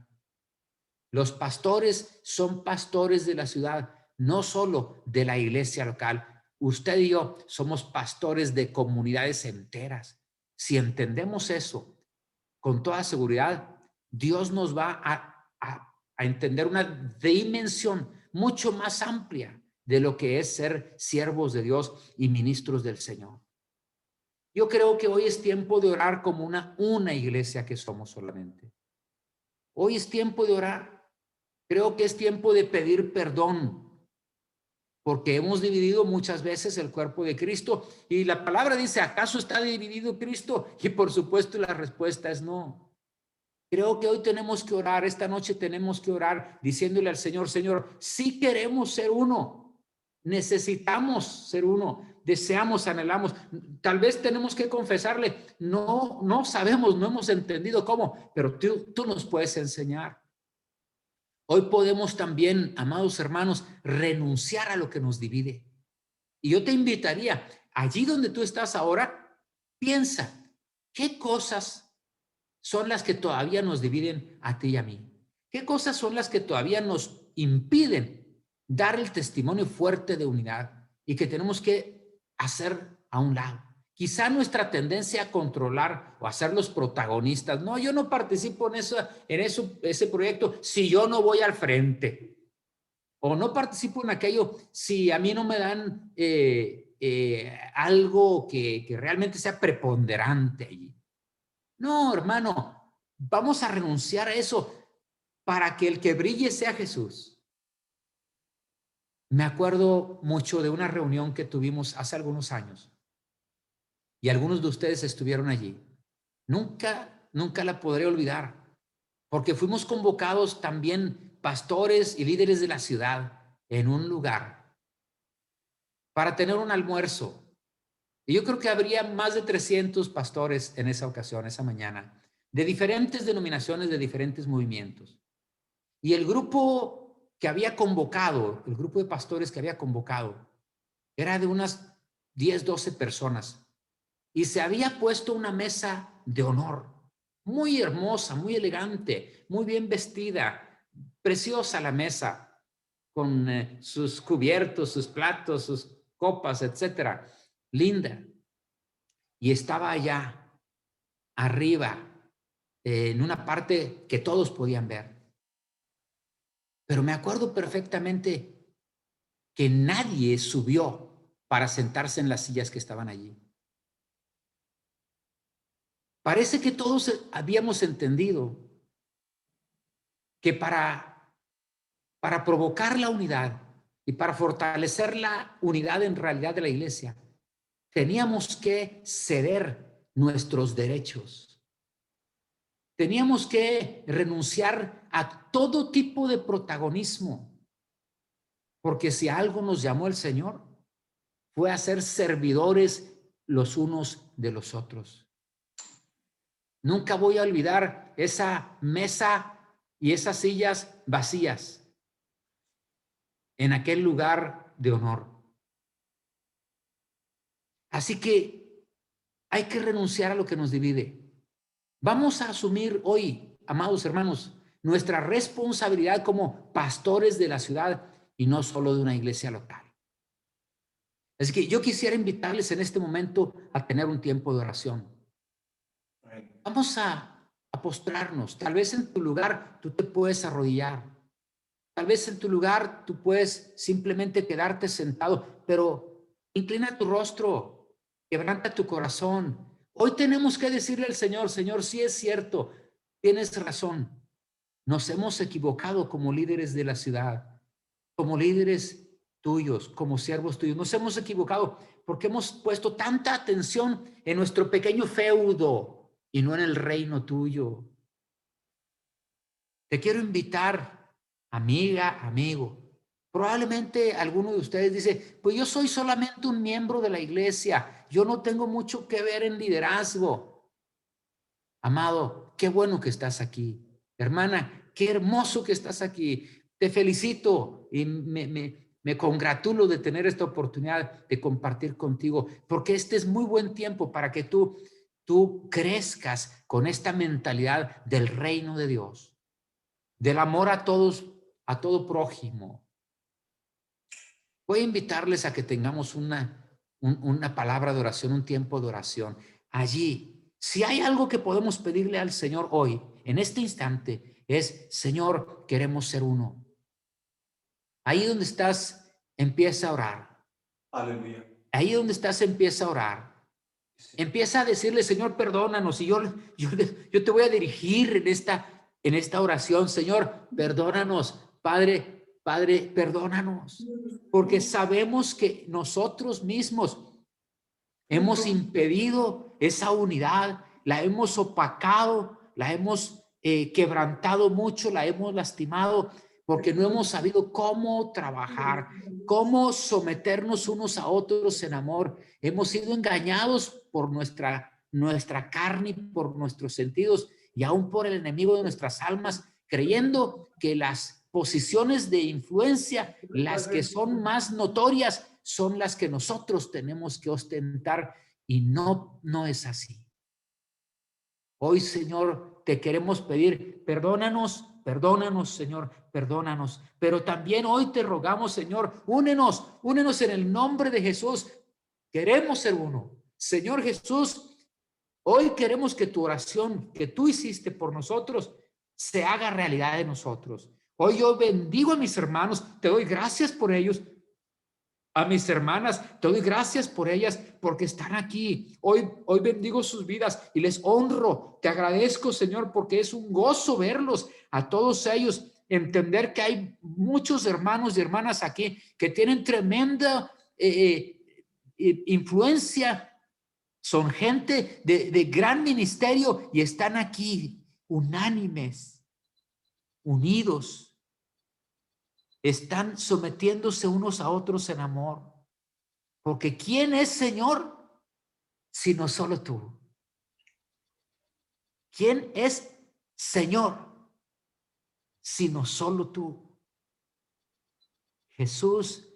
Los pastores son pastores de la ciudad, no solo de la iglesia local. Usted y yo somos pastores de comunidades enteras. Si entendemos eso, con toda seguridad, Dios nos va a entender una dimensión mucho más amplia de lo que es ser siervos de Dios y ministros del Señor. Yo creo que hoy es tiempo de orar como una iglesia que somos solamente. Hoy es tiempo de orar. Creo que es tiempo de pedir perdón, porque hemos dividido muchas veces el cuerpo de Cristo. Y la palabra dice, ¿acaso está dividido Cristo? Y por supuesto la respuesta es no. Creo que hoy tenemos que orar, esta noche tenemos que orar diciéndole al Señor, Señor, sí queremos ser uno, necesitamos ser uno, deseamos, anhelamos. Tal vez tenemos que confesarle, no sabemos, no hemos entendido cómo, pero tú nos puedes enseñar. Hoy podemos también, amados hermanos, renunciar a lo que nos divide. Y yo te invitaría, allí donde tú estás ahora, piensa, ¿qué cosas son las que todavía nos dividen a ti y a mí? ¿Qué cosas son las que todavía nos impiden dar el testimonio fuerte de unidad y que tenemos que hacer a un lado? Quizá nuestra tendencia a controlar o a ser los protagonistas. No, yo no participo en ese proyecto si yo no voy al frente. O no participo en aquello si a mí no me dan algo que realmente sea preponderante allí. No, hermano, vamos a renunciar a eso para que el que brille sea Jesús. Me acuerdo mucho de una reunión que tuvimos hace algunos años y algunos de ustedes estuvieron allí. Nunca la podré olvidar, porque fuimos convocados también pastores y líderes de la ciudad en un lugar para tener un almuerzo. Y yo creo que habría más de 300 pastores en esa ocasión, esa mañana, de diferentes denominaciones, de diferentes movimientos. Y el grupo que había convocado, el grupo de pastores que había convocado, era de unas 10, 12 personas. Y se había puesto una mesa de honor, muy hermosa, muy elegante, muy bien vestida, preciosa la mesa, con sus cubiertos, sus platos, sus copas, etcétera. Linda. Y estaba allá arriba, en una parte que todos podían ver. Pero me acuerdo perfectamente que nadie subió para sentarse en las sillas que estaban allí. Parece que todos habíamos entendido que para provocar la unidad y para fortalecer la unidad en realidad de la iglesia, teníamos que ceder nuestros derechos. Teníamos que renunciar a todo tipo de protagonismo, porque si algo nos llamó el Señor, fue a ser servidores los unos de los otros. Nunca voy a olvidar esa mesa y esas sillas vacías en aquel lugar de honor. Así que hay que renunciar a lo que nos divide. Vamos a asumir hoy, amados hermanos, nuestra responsabilidad como pastores de la ciudad y no solo de una iglesia local. Así que yo quisiera invitarles en este momento a tener un tiempo de oración. Vamos a postrarnos. Tal vez en tu lugar tú te puedes arrodillar. Tal vez en tu lugar tú puedes simplemente quedarte sentado, pero inclina tu rostro, quebranta tu corazón. Hoy tenemos que decirle al Señor, Señor, sí es cierto, tienes razón. Nos hemos equivocado como líderes de la ciudad, como líderes tuyos, como siervos tuyos. Nos hemos equivocado porque hemos puesto tanta atención en nuestro pequeño feudo y no en el reino tuyo. Te quiero invitar, amiga, amigo. Probablemente alguno de ustedes dice, pues yo soy solamente un miembro de la iglesia, yo no tengo mucho que ver en liderazgo. Amado, qué bueno que estás aquí. Hermana, qué hermoso que estás aquí. Te felicito y me congratulo de tener esta oportunidad de compartir contigo, porque este es muy buen tiempo para que tú crezcas con esta mentalidad del reino de Dios, del amor a todos, a todo prójimo. Voy a invitarles a que tengamos una palabra de oración, un tiempo de oración. Allí, si hay algo que podemos pedirle al Señor hoy, en este instante, es, Señor, queremos ser uno. Ahí donde estás, empieza a orar. Aleluya. Ahí donde estás, empieza a orar. Empieza a decirle, Señor, perdónanos. Y yo te voy a dirigir en esta oración. Señor, perdónanos Padre, perdónanos, porque sabemos que nosotros mismos hemos impedido esa unidad, la hemos opacado, la hemos quebrantado mucho, la hemos lastimado, porque no hemos sabido cómo trabajar, cómo someternos unos a otros en amor. Hemos sido engañados por nuestra carne y por nuestros sentidos y aún por el enemigo de nuestras almas, creyendo que las posiciones de influencia, las que son más notorias, son las que nosotros tenemos que ostentar, y no es así. Hoy, Señor, te queremos pedir, perdónanos, Señor, perdónanos, pero también hoy te rogamos, Señor, únenos en el nombre de Jesús. Queremos ser uno. Señor Jesús, hoy queremos que tu oración que tú hiciste por nosotros se haga realidad en nosotros. Hoy yo bendigo a mis hermanos, te doy gracias por ellos. A mis hermanas, te doy gracias por ellas porque están aquí. Hoy bendigo sus vidas y les honro. Te agradezco, Señor, porque es un gozo verlos a todos ellos, entender que hay muchos hermanos y hermanas aquí que tienen tremenda influencia. Son gente de gran ministerio y están aquí unánimes, unidos. Están sometiéndose unos a otros en amor. Porque ¿quién es Señor sino solo tú? ¿Quién es Señor sino solo tú? Jesús,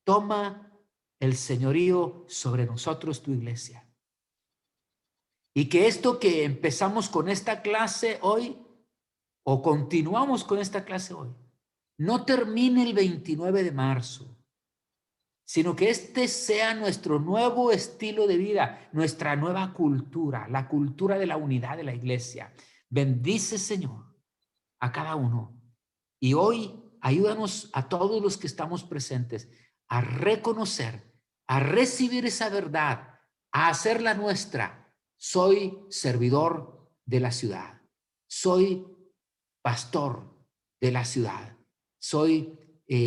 toma el señorío sobre nosotros, tu iglesia. Y que esto que empezamos con esta clase hoy, o continuamos con esta clase hoy, no termine el 29 de marzo, sino que este sea nuestro nuevo estilo de vida, nuestra nueva cultura, la cultura de la unidad de la iglesia. Bendice, Señor, a cada uno. Y hoy ayúdanos a todos los que estamos presentes a reconocer, a recibir esa verdad, a hacerla nuestra. Soy servidor de la ciudad. Soy pastor de la ciudad. Soy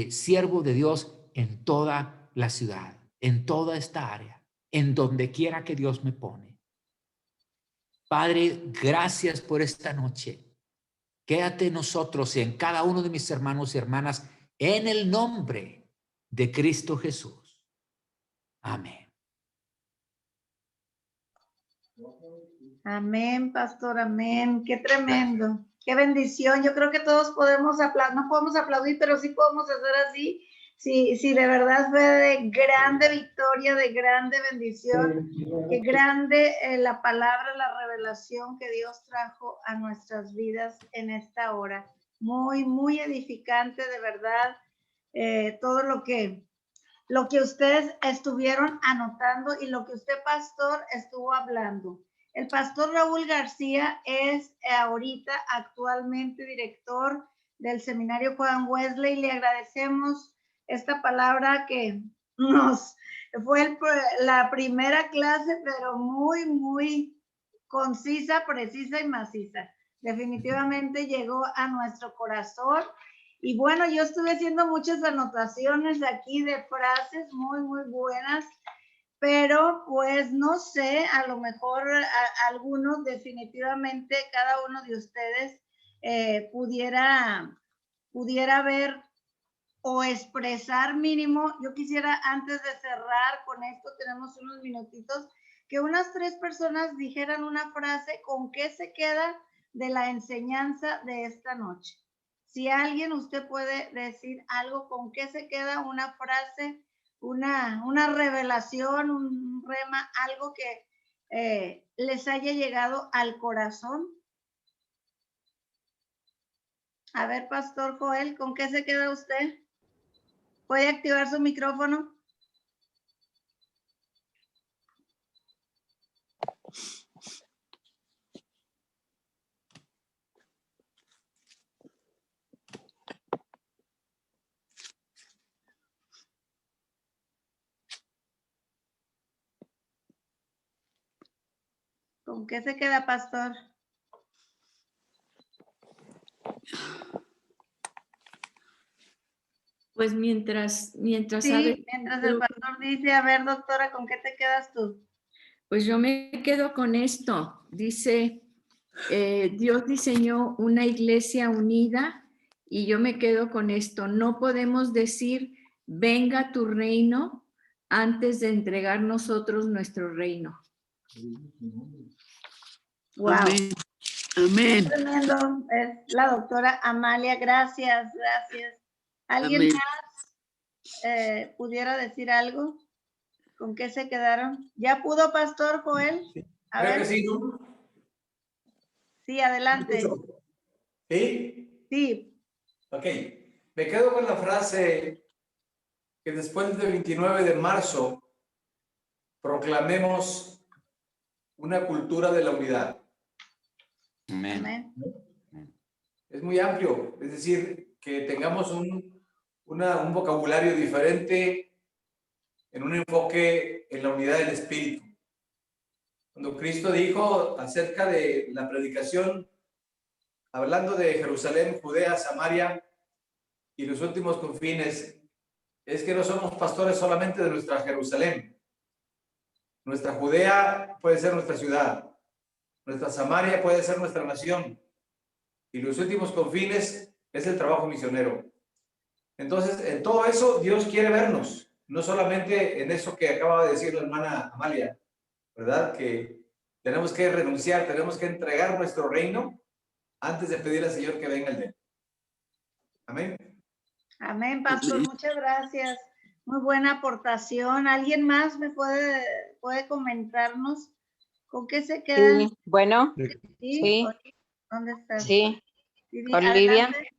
siervo de Dios en toda la ciudad, en toda esta área, en donde quiera que Dios me pone. Padre, gracias por esta noche. Quédate en nosotros y en cada uno de mis hermanos y hermanas en el nombre de Cristo Jesús. Amén. Amén, pastor, amén. Qué tremendo, qué bendición. Yo creo que todos podemos aplaudir, no podemos aplaudir, pero sí podemos hacer así. Sí, de verdad fue de grande victoria, de grande bendición, qué grande la palabra, la revelación que Dios trajo a nuestras vidas en esta hora. Muy, muy edificante, de verdad, todo lo que ustedes estuvieron anotando y lo que usted, pastor, estuvo hablando. El pastor Raúl García es ahorita actualmente director del Seminario Juan Wesley. Le agradecemos esta palabra que nos fue la primera clase, pero muy, muy concisa, precisa y maciza. Definitivamente llegó a nuestro corazón. Y bueno, yo estuve haciendo muchas anotaciones aquí de frases muy, muy buenas, pero pues no sé, a lo mejor algunos definitivamente, cada uno de ustedes pudiera ver o expresar mínimo. Yo quisiera, antes de cerrar con esto, tenemos unos minutitos, que unas 3 personas dijeran una frase con qué se queda de la enseñanza de esta noche. Si alguien, usted puede decir algo, con qué se queda una frase, una revelación, un rema, algo que les haya llegado al corazón. A ver, pastor Joel, ¿con qué se queda usted? ¿Puede activar su micrófono? ¿Con qué se queda, pastor? Pues mientras Sí, sabe, mientras el pastor dice, a ver, doctora, ¿con qué te quedas tú? pues yo me quedo con esto. Dice, Dios diseñó una iglesia unida y yo me quedo con esto. No podemos decir, venga tu reino antes de entregar nosotros nuestro reino. Wow. Amén. Amén. Tremendo. Es la doctora Amalia. Gracias, gracias. ¿Alguien Amén. más pudiera decir algo? ¿Con qué se quedaron? ¿Ya pudo, Pastor Joel? A Creo ver. que sí, ¿no? Sí, adelante. ¿Sí? Sí. Ok. Me quedo con la frase que después del 29 de marzo proclamemos una cultura de la unidad. Amén. Amén. Es muy amplio, es decir, que tengamos un vocabulario diferente en un enfoque en la unidad del Espíritu. Cuando Cristo dijo acerca de la predicación, hablando de Jerusalén, Judea, Samaria y los últimos confines, es que no somos pastores solamente de nuestra Jerusalén. Nuestra Judea puede ser nuestra ciudad, nuestra Samaria puede ser nuestra nación, y los últimos confines es el trabajo misionero. Entonces, en todo eso, Dios quiere vernos, no solamente en eso que acaba de decir la hermana Amalia, ¿verdad? Que tenemos que renunciar, tenemos que entregar nuestro reino antes de pedir al Señor que venga el de él. Amén. Amén, Pastor. Muchas gracias. Muy buena aportación. ¿Alguien más me puede comentarnos con qué se quedan? Sí, bueno, ¿Sí? sí, ¿Dónde estás? sí, Sí, Olivia, adelante.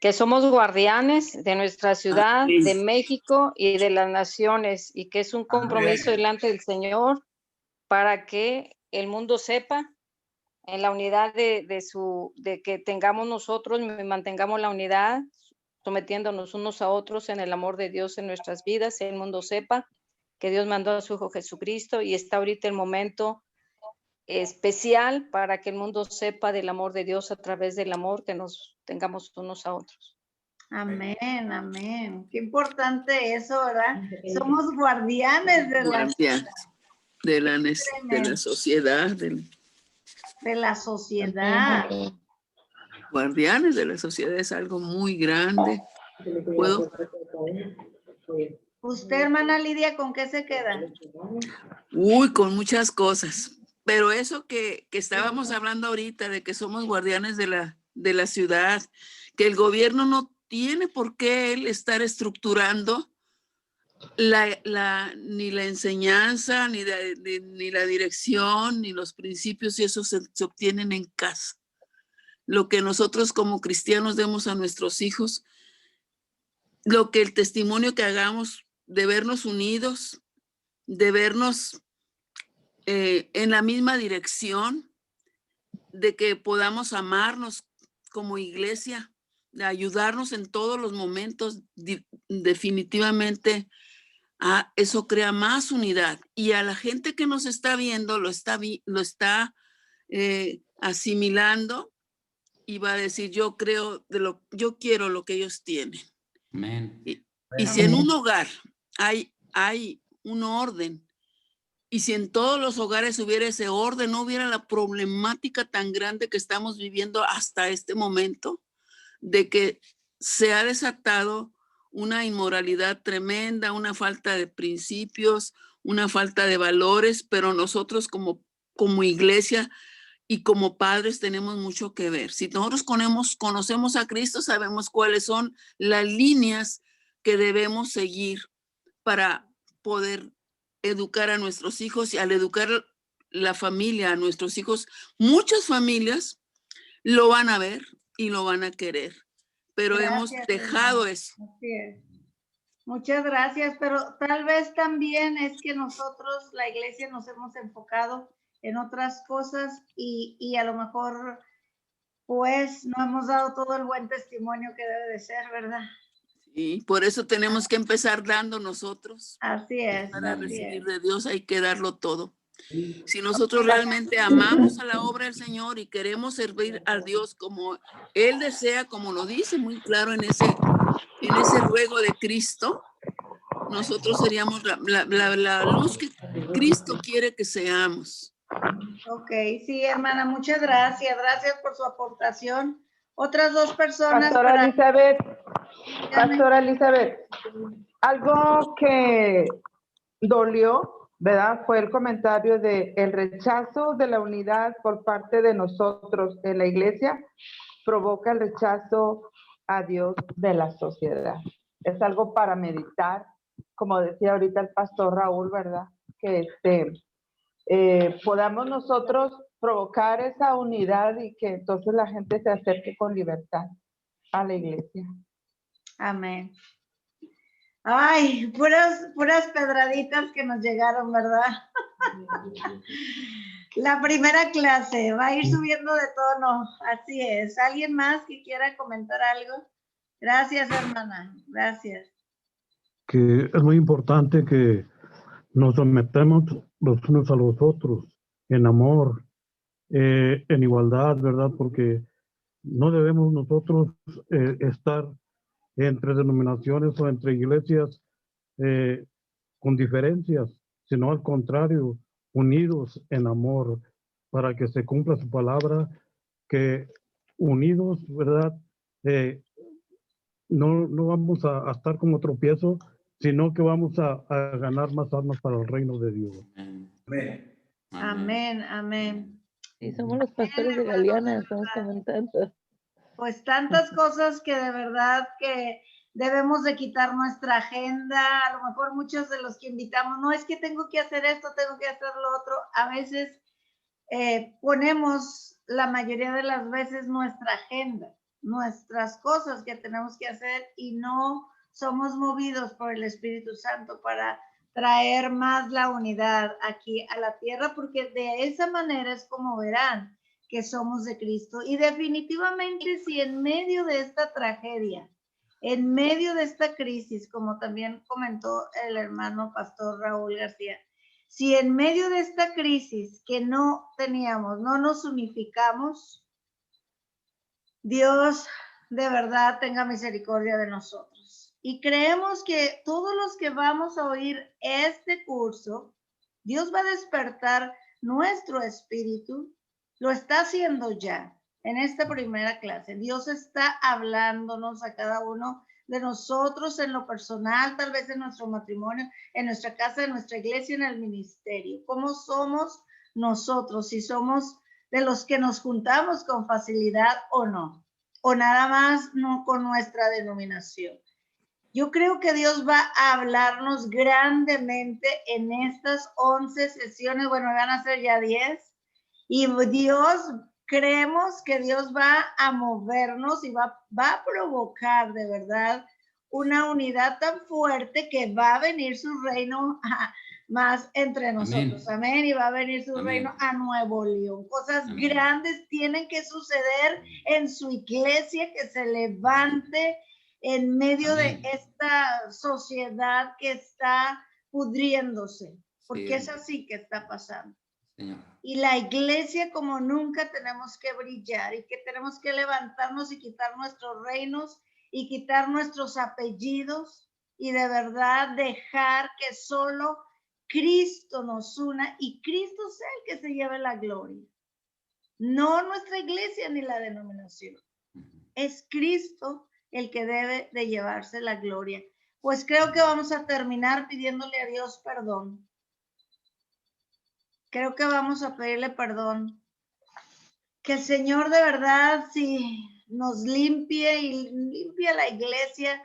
que somos guardianes de nuestra ciudad, Amén. de México y de las naciones, y que es un compromiso Amén. delante del Señor para que el mundo sepa en la unidad de que tengamos nosotros, mantengamos la unidad, sometiéndonos unos a otros en el amor de Dios en nuestras vidas, el mundo sepa que Dios mandó a su Hijo Jesucristo y está ahorita el momento especial para que el mundo sepa del amor de Dios a través del amor que nos tengamos unos a otros. Amén, amén. Qué importante eso, ¿verdad? Somos guardianes de la Guardianes de la sociedad, de la sociedad. guardianes de la sociedad es algo muy grande. ¿Puedo? Usted, hermana Lidia, ¿con qué se queda? Uy, con muchas cosas. Pero eso que estábamos hablando ahorita, de que somos guardianes de la ciudad, que el gobierno no tiene por qué él estar estructurando ni la enseñanza, ni la dirección, ni los principios, y eso se obtienen en casa. Lo que nosotros como cristianos demos a nuestros hijos, lo que el testimonio que hagamos de vernos unidos, de vernos en la misma dirección, de que podamos amarnos como iglesia, de ayudarnos en todos los momentos, definitivamente eso crea más unidad. Y a la gente que nos está viendo lo está asimilando y va a decir, yo quiero lo que ellos tienen. Amén. Y si en un hogar hay un orden, y si en todos los hogares hubiera ese orden, no hubiera la problemática tan grande que estamos viviendo hasta este momento, de que se ha desatado una inmoralidad tremenda, una falta de principios, una falta de valores, pero nosotros como iglesia y como padres tenemos mucho que ver. Si nosotros conocemos a Cristo, sabemos cuáles son las líneas que debemos seguir para poder educar a nuestros hijos, y al educar la familia a nuestros hijos, muchas familias lo van a ver y lo van a querer, pero hemos dejado eso. Así es. Muchas gracias, pero tal vez también es que nosotros, la iglesia, nos hemos enfocado en otras cosas y a lo mejor pues no hemos dado todo el buen testimonio que debe de ser, ¿verdad? Y por eso tenemos que empezar dando nosotros. Así es. Para así recibir es. de Dios hay que darlo todo. Si nosotros realmente amamos a la obra del Señor y queremos servir a Dios como Él desea, como lo dice muy claro en en ese ruego de Cristo, nosotros seríamos la luz que Cristo quiere que seamos. Ok, sí, hermana, muchas gracias. Gracias por su aportación. Otras dos personas. Pastora Elizabeth, Dígame. Pastora Elizabeth, algo que dolió, ¿verdad? Fue el comentario de el rechazo de la unidad por parte de nosotros en la iglesia provoca el rechazo a Dios de la sociedad. Es algo para meditar, como decía ahorita el pastor Raúl, ¿verdad? Que podamos nosotros provocar esa unidad y que entonces la gente se acerque con libertad a la iglesia. Amén. Ay, puras pedraditas que nos llegaron, ¿verdad? La primera clase va a ir subiendo de tono, así es. ¿Alguien más que quiera comentar algo? Gracias, hermana, gracias. Que es muy importante que nos sometemos los unos a los otros en amor, en igualdad, ¿verdad? Porque no debemos nosotros estar entre denominaciones o entre iglesias con diferencias, sino al contrario, unidos en amor, para que se cumpla su palabra, que unidos, ¿verdad? No vamos a estar como tropiezo, sino que vamos a ganar más almas para el reino de Dios. Amén. Amén, amén. Y somos los pastores de Galeana, estamos comentando. Pues tantas cosas que de verdad que debemos de quitar nuestra agenda. A lo mejor muchos de los que invitamos, no es que tengo que hacer esto, tengo que hacer lo otro. A veces ponemos la mayoría de las veces nuestra agenda, nuestras cosas que tenemos que hacer y no somos movidos por el Espíritu Santo para traer más la unidad aquí a la tierra, porque de esa manera es como verán que somos de Cristo. Y definitivamente si en medio de esta tragedia, en medio de esta crisis, como también comentó el hermano pastor Raúl García, si en medio de esta crisis que no teníamos, no nos unificamos, Dios de verdad tenga misericordia de nosotros. Y creemos que todos los que vamos a oír este curso, Dios va a despertar nuestro espíritu. Lo está haciendo ya en esta primera clase. Dios está hablándonos a cada uno de nosotros en lo personal, tal vez en nuestro matrimonio, en nuestra casa, en nuestra iglesia, en el ministerio. ¿Cómo somos nosotros? Si somos de los que nos juntamos con facilidad o no, o nada más no con nuestra denominación. Yo creo que Dios va a hablarnos grandemente en estas 11 sesiones, bueno, van a ser ya 10, y creemos que Dios va a movernos y va a provocar de verdad una unidad tan fuerte que va a venir su reino más entre nosotros. Amén. Y va a venir su reino a Nuevo León. Cosas grandes tienen que suceder en su iglesia, que se levante en medio de esta sociedad que está pudriéndose, porque es así que está pasando. Y la iglesia como nunca tenemos que brillar y que tenemos que levantarnos y quitar nuestros reinos y quitar nuestros apellidos y de verdad dejar que solo Cristo nos una y Cristo sea el que se lleve la gloria. No nuestra iglesia ni la denominación. Es Cristo el que debe de llevarse la gloria. Pues creo que vamos a terminar pidiéndole a Dios perdón. Creo que vamos a pedirle perdón. Que el Señor de verdad sí nos limpie y limpie la iglesia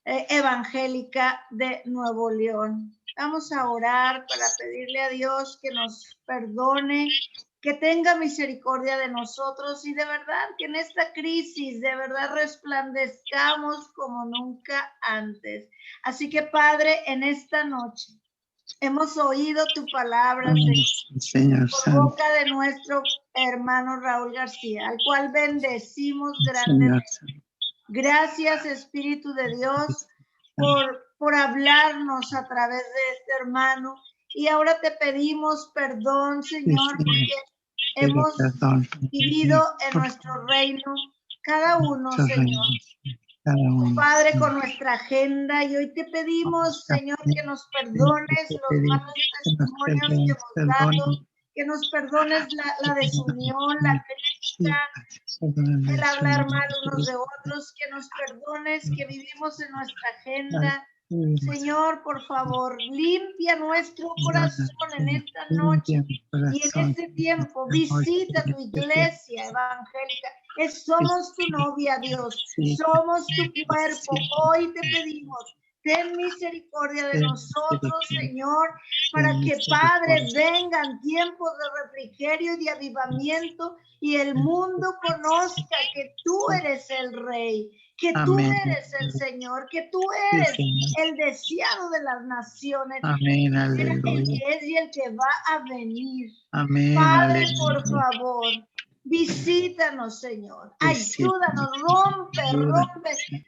evangélica de Nuevo León. Vamos a orar para pedirle a Dios que nos perdone, que tenga misericordia de nosotros y de verdad que en esta crisis de verdad resplandezcamos como nunca antes. Así que Padre, en esta noche hemos oído tu palabra, Señor, por boca de nuestro hermano Raúl García, al cual bendecimos grandemente. Gracias, Espíritu de Dios, por hablarnos a través de este hermano. Y ahora te pedimos perdón, Señor, porque hemos vivido en nuestro reino, cada uno, Señor, Padre, con nuestra agenda, y hoy te pedimos, Señor, que nos perdones los malos testimonios que hemos dado, que nos perdones la desunión, la crítica, el hablar mal unos de otros, que nos perdones que vivimos en nuestra agenda. Señor, por favor, limpia nuestro corazón en esta noche y en este tiempo. Visita tu iglesia evangélica. Somos tu novia, Dios. Somos tu cuerpo. Hoy te pedimos, ten misericordia de nosotros, Señor, para que, Padre, vengan tiempos de refrigerio y de avivamiento y el mundo conozca que tú eres el Rey, que tú eres el Señor, que tú eres el deseado de las naciones, el que es y el que va a venir. Padre, por favor, visítanos, Señor. Ayúdanos, rompe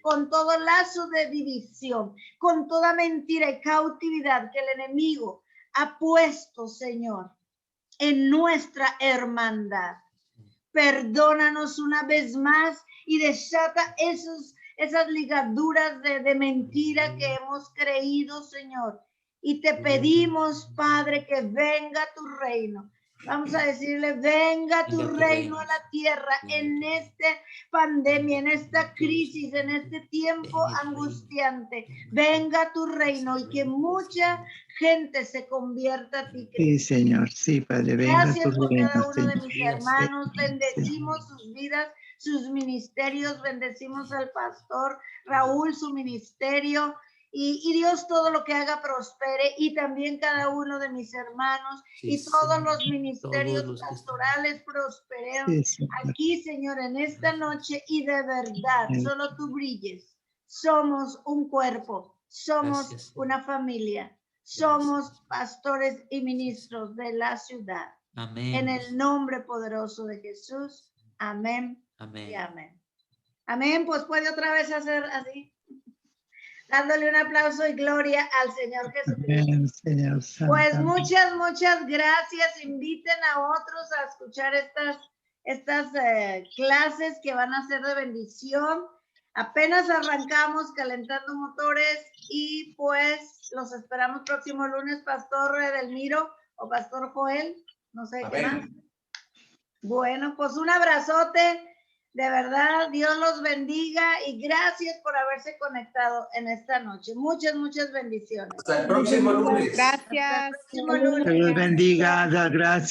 con todo lazo de división, con toda mentira y cautividad que el enemigo ha puesto, Señor, en nuestra hermandad. Perdónanos una vez más y desata esas ligaduras de mentira que hemos creído, Señor. Y te pedimos, Padre, que venga tu reino. Vamos a decirle, venga tu reino a la tierra en esta pandemia, en esta crisis, en este tiempo angustiante. Venga tu reino y que mucha gente se convierta a ti. Sí, Señor, sí, Padre, venga Gracias tu por reino, cada uno de Señor. mis hermanos. Bendecimos sus vidas, sus ministerios. Bendecimos al pastor Raúl, su ministerio. Y Dios todo lo que haga prospere, y también cada uno de mis hermanos y todos los ministerios pastorales prosperen aquí, Señor, en esta noche, y de verdad solo tú brilles. Somos un cuerpo, somos una familia, somos pastores y ministros de la ciudad. Amén. En el nombre poderoso de Jesús. Amén. Amén. Y amén. Amén. Pues puede otra vez hacer así, dándole un aplauso y gloria al Señor Jesucristo. Amén, Señor Santo. Pues muchas gracias. Inviten a otros a escuchar estas clases que van a ser de bendición. Apenas arrancamos calentando motores y pues los esperamos próximo lunes, Pastor Edelmiro o Pastor Joel, no sé qué más. Bueno, pues un abrazote. De verdad, Dios los bendiga y gracias por haberse conectado en esta noche. Muchas bendiciones. Hasta el próximo lunes. Gracias. Hasta el próximo lunes. Dios bendiga, gracias.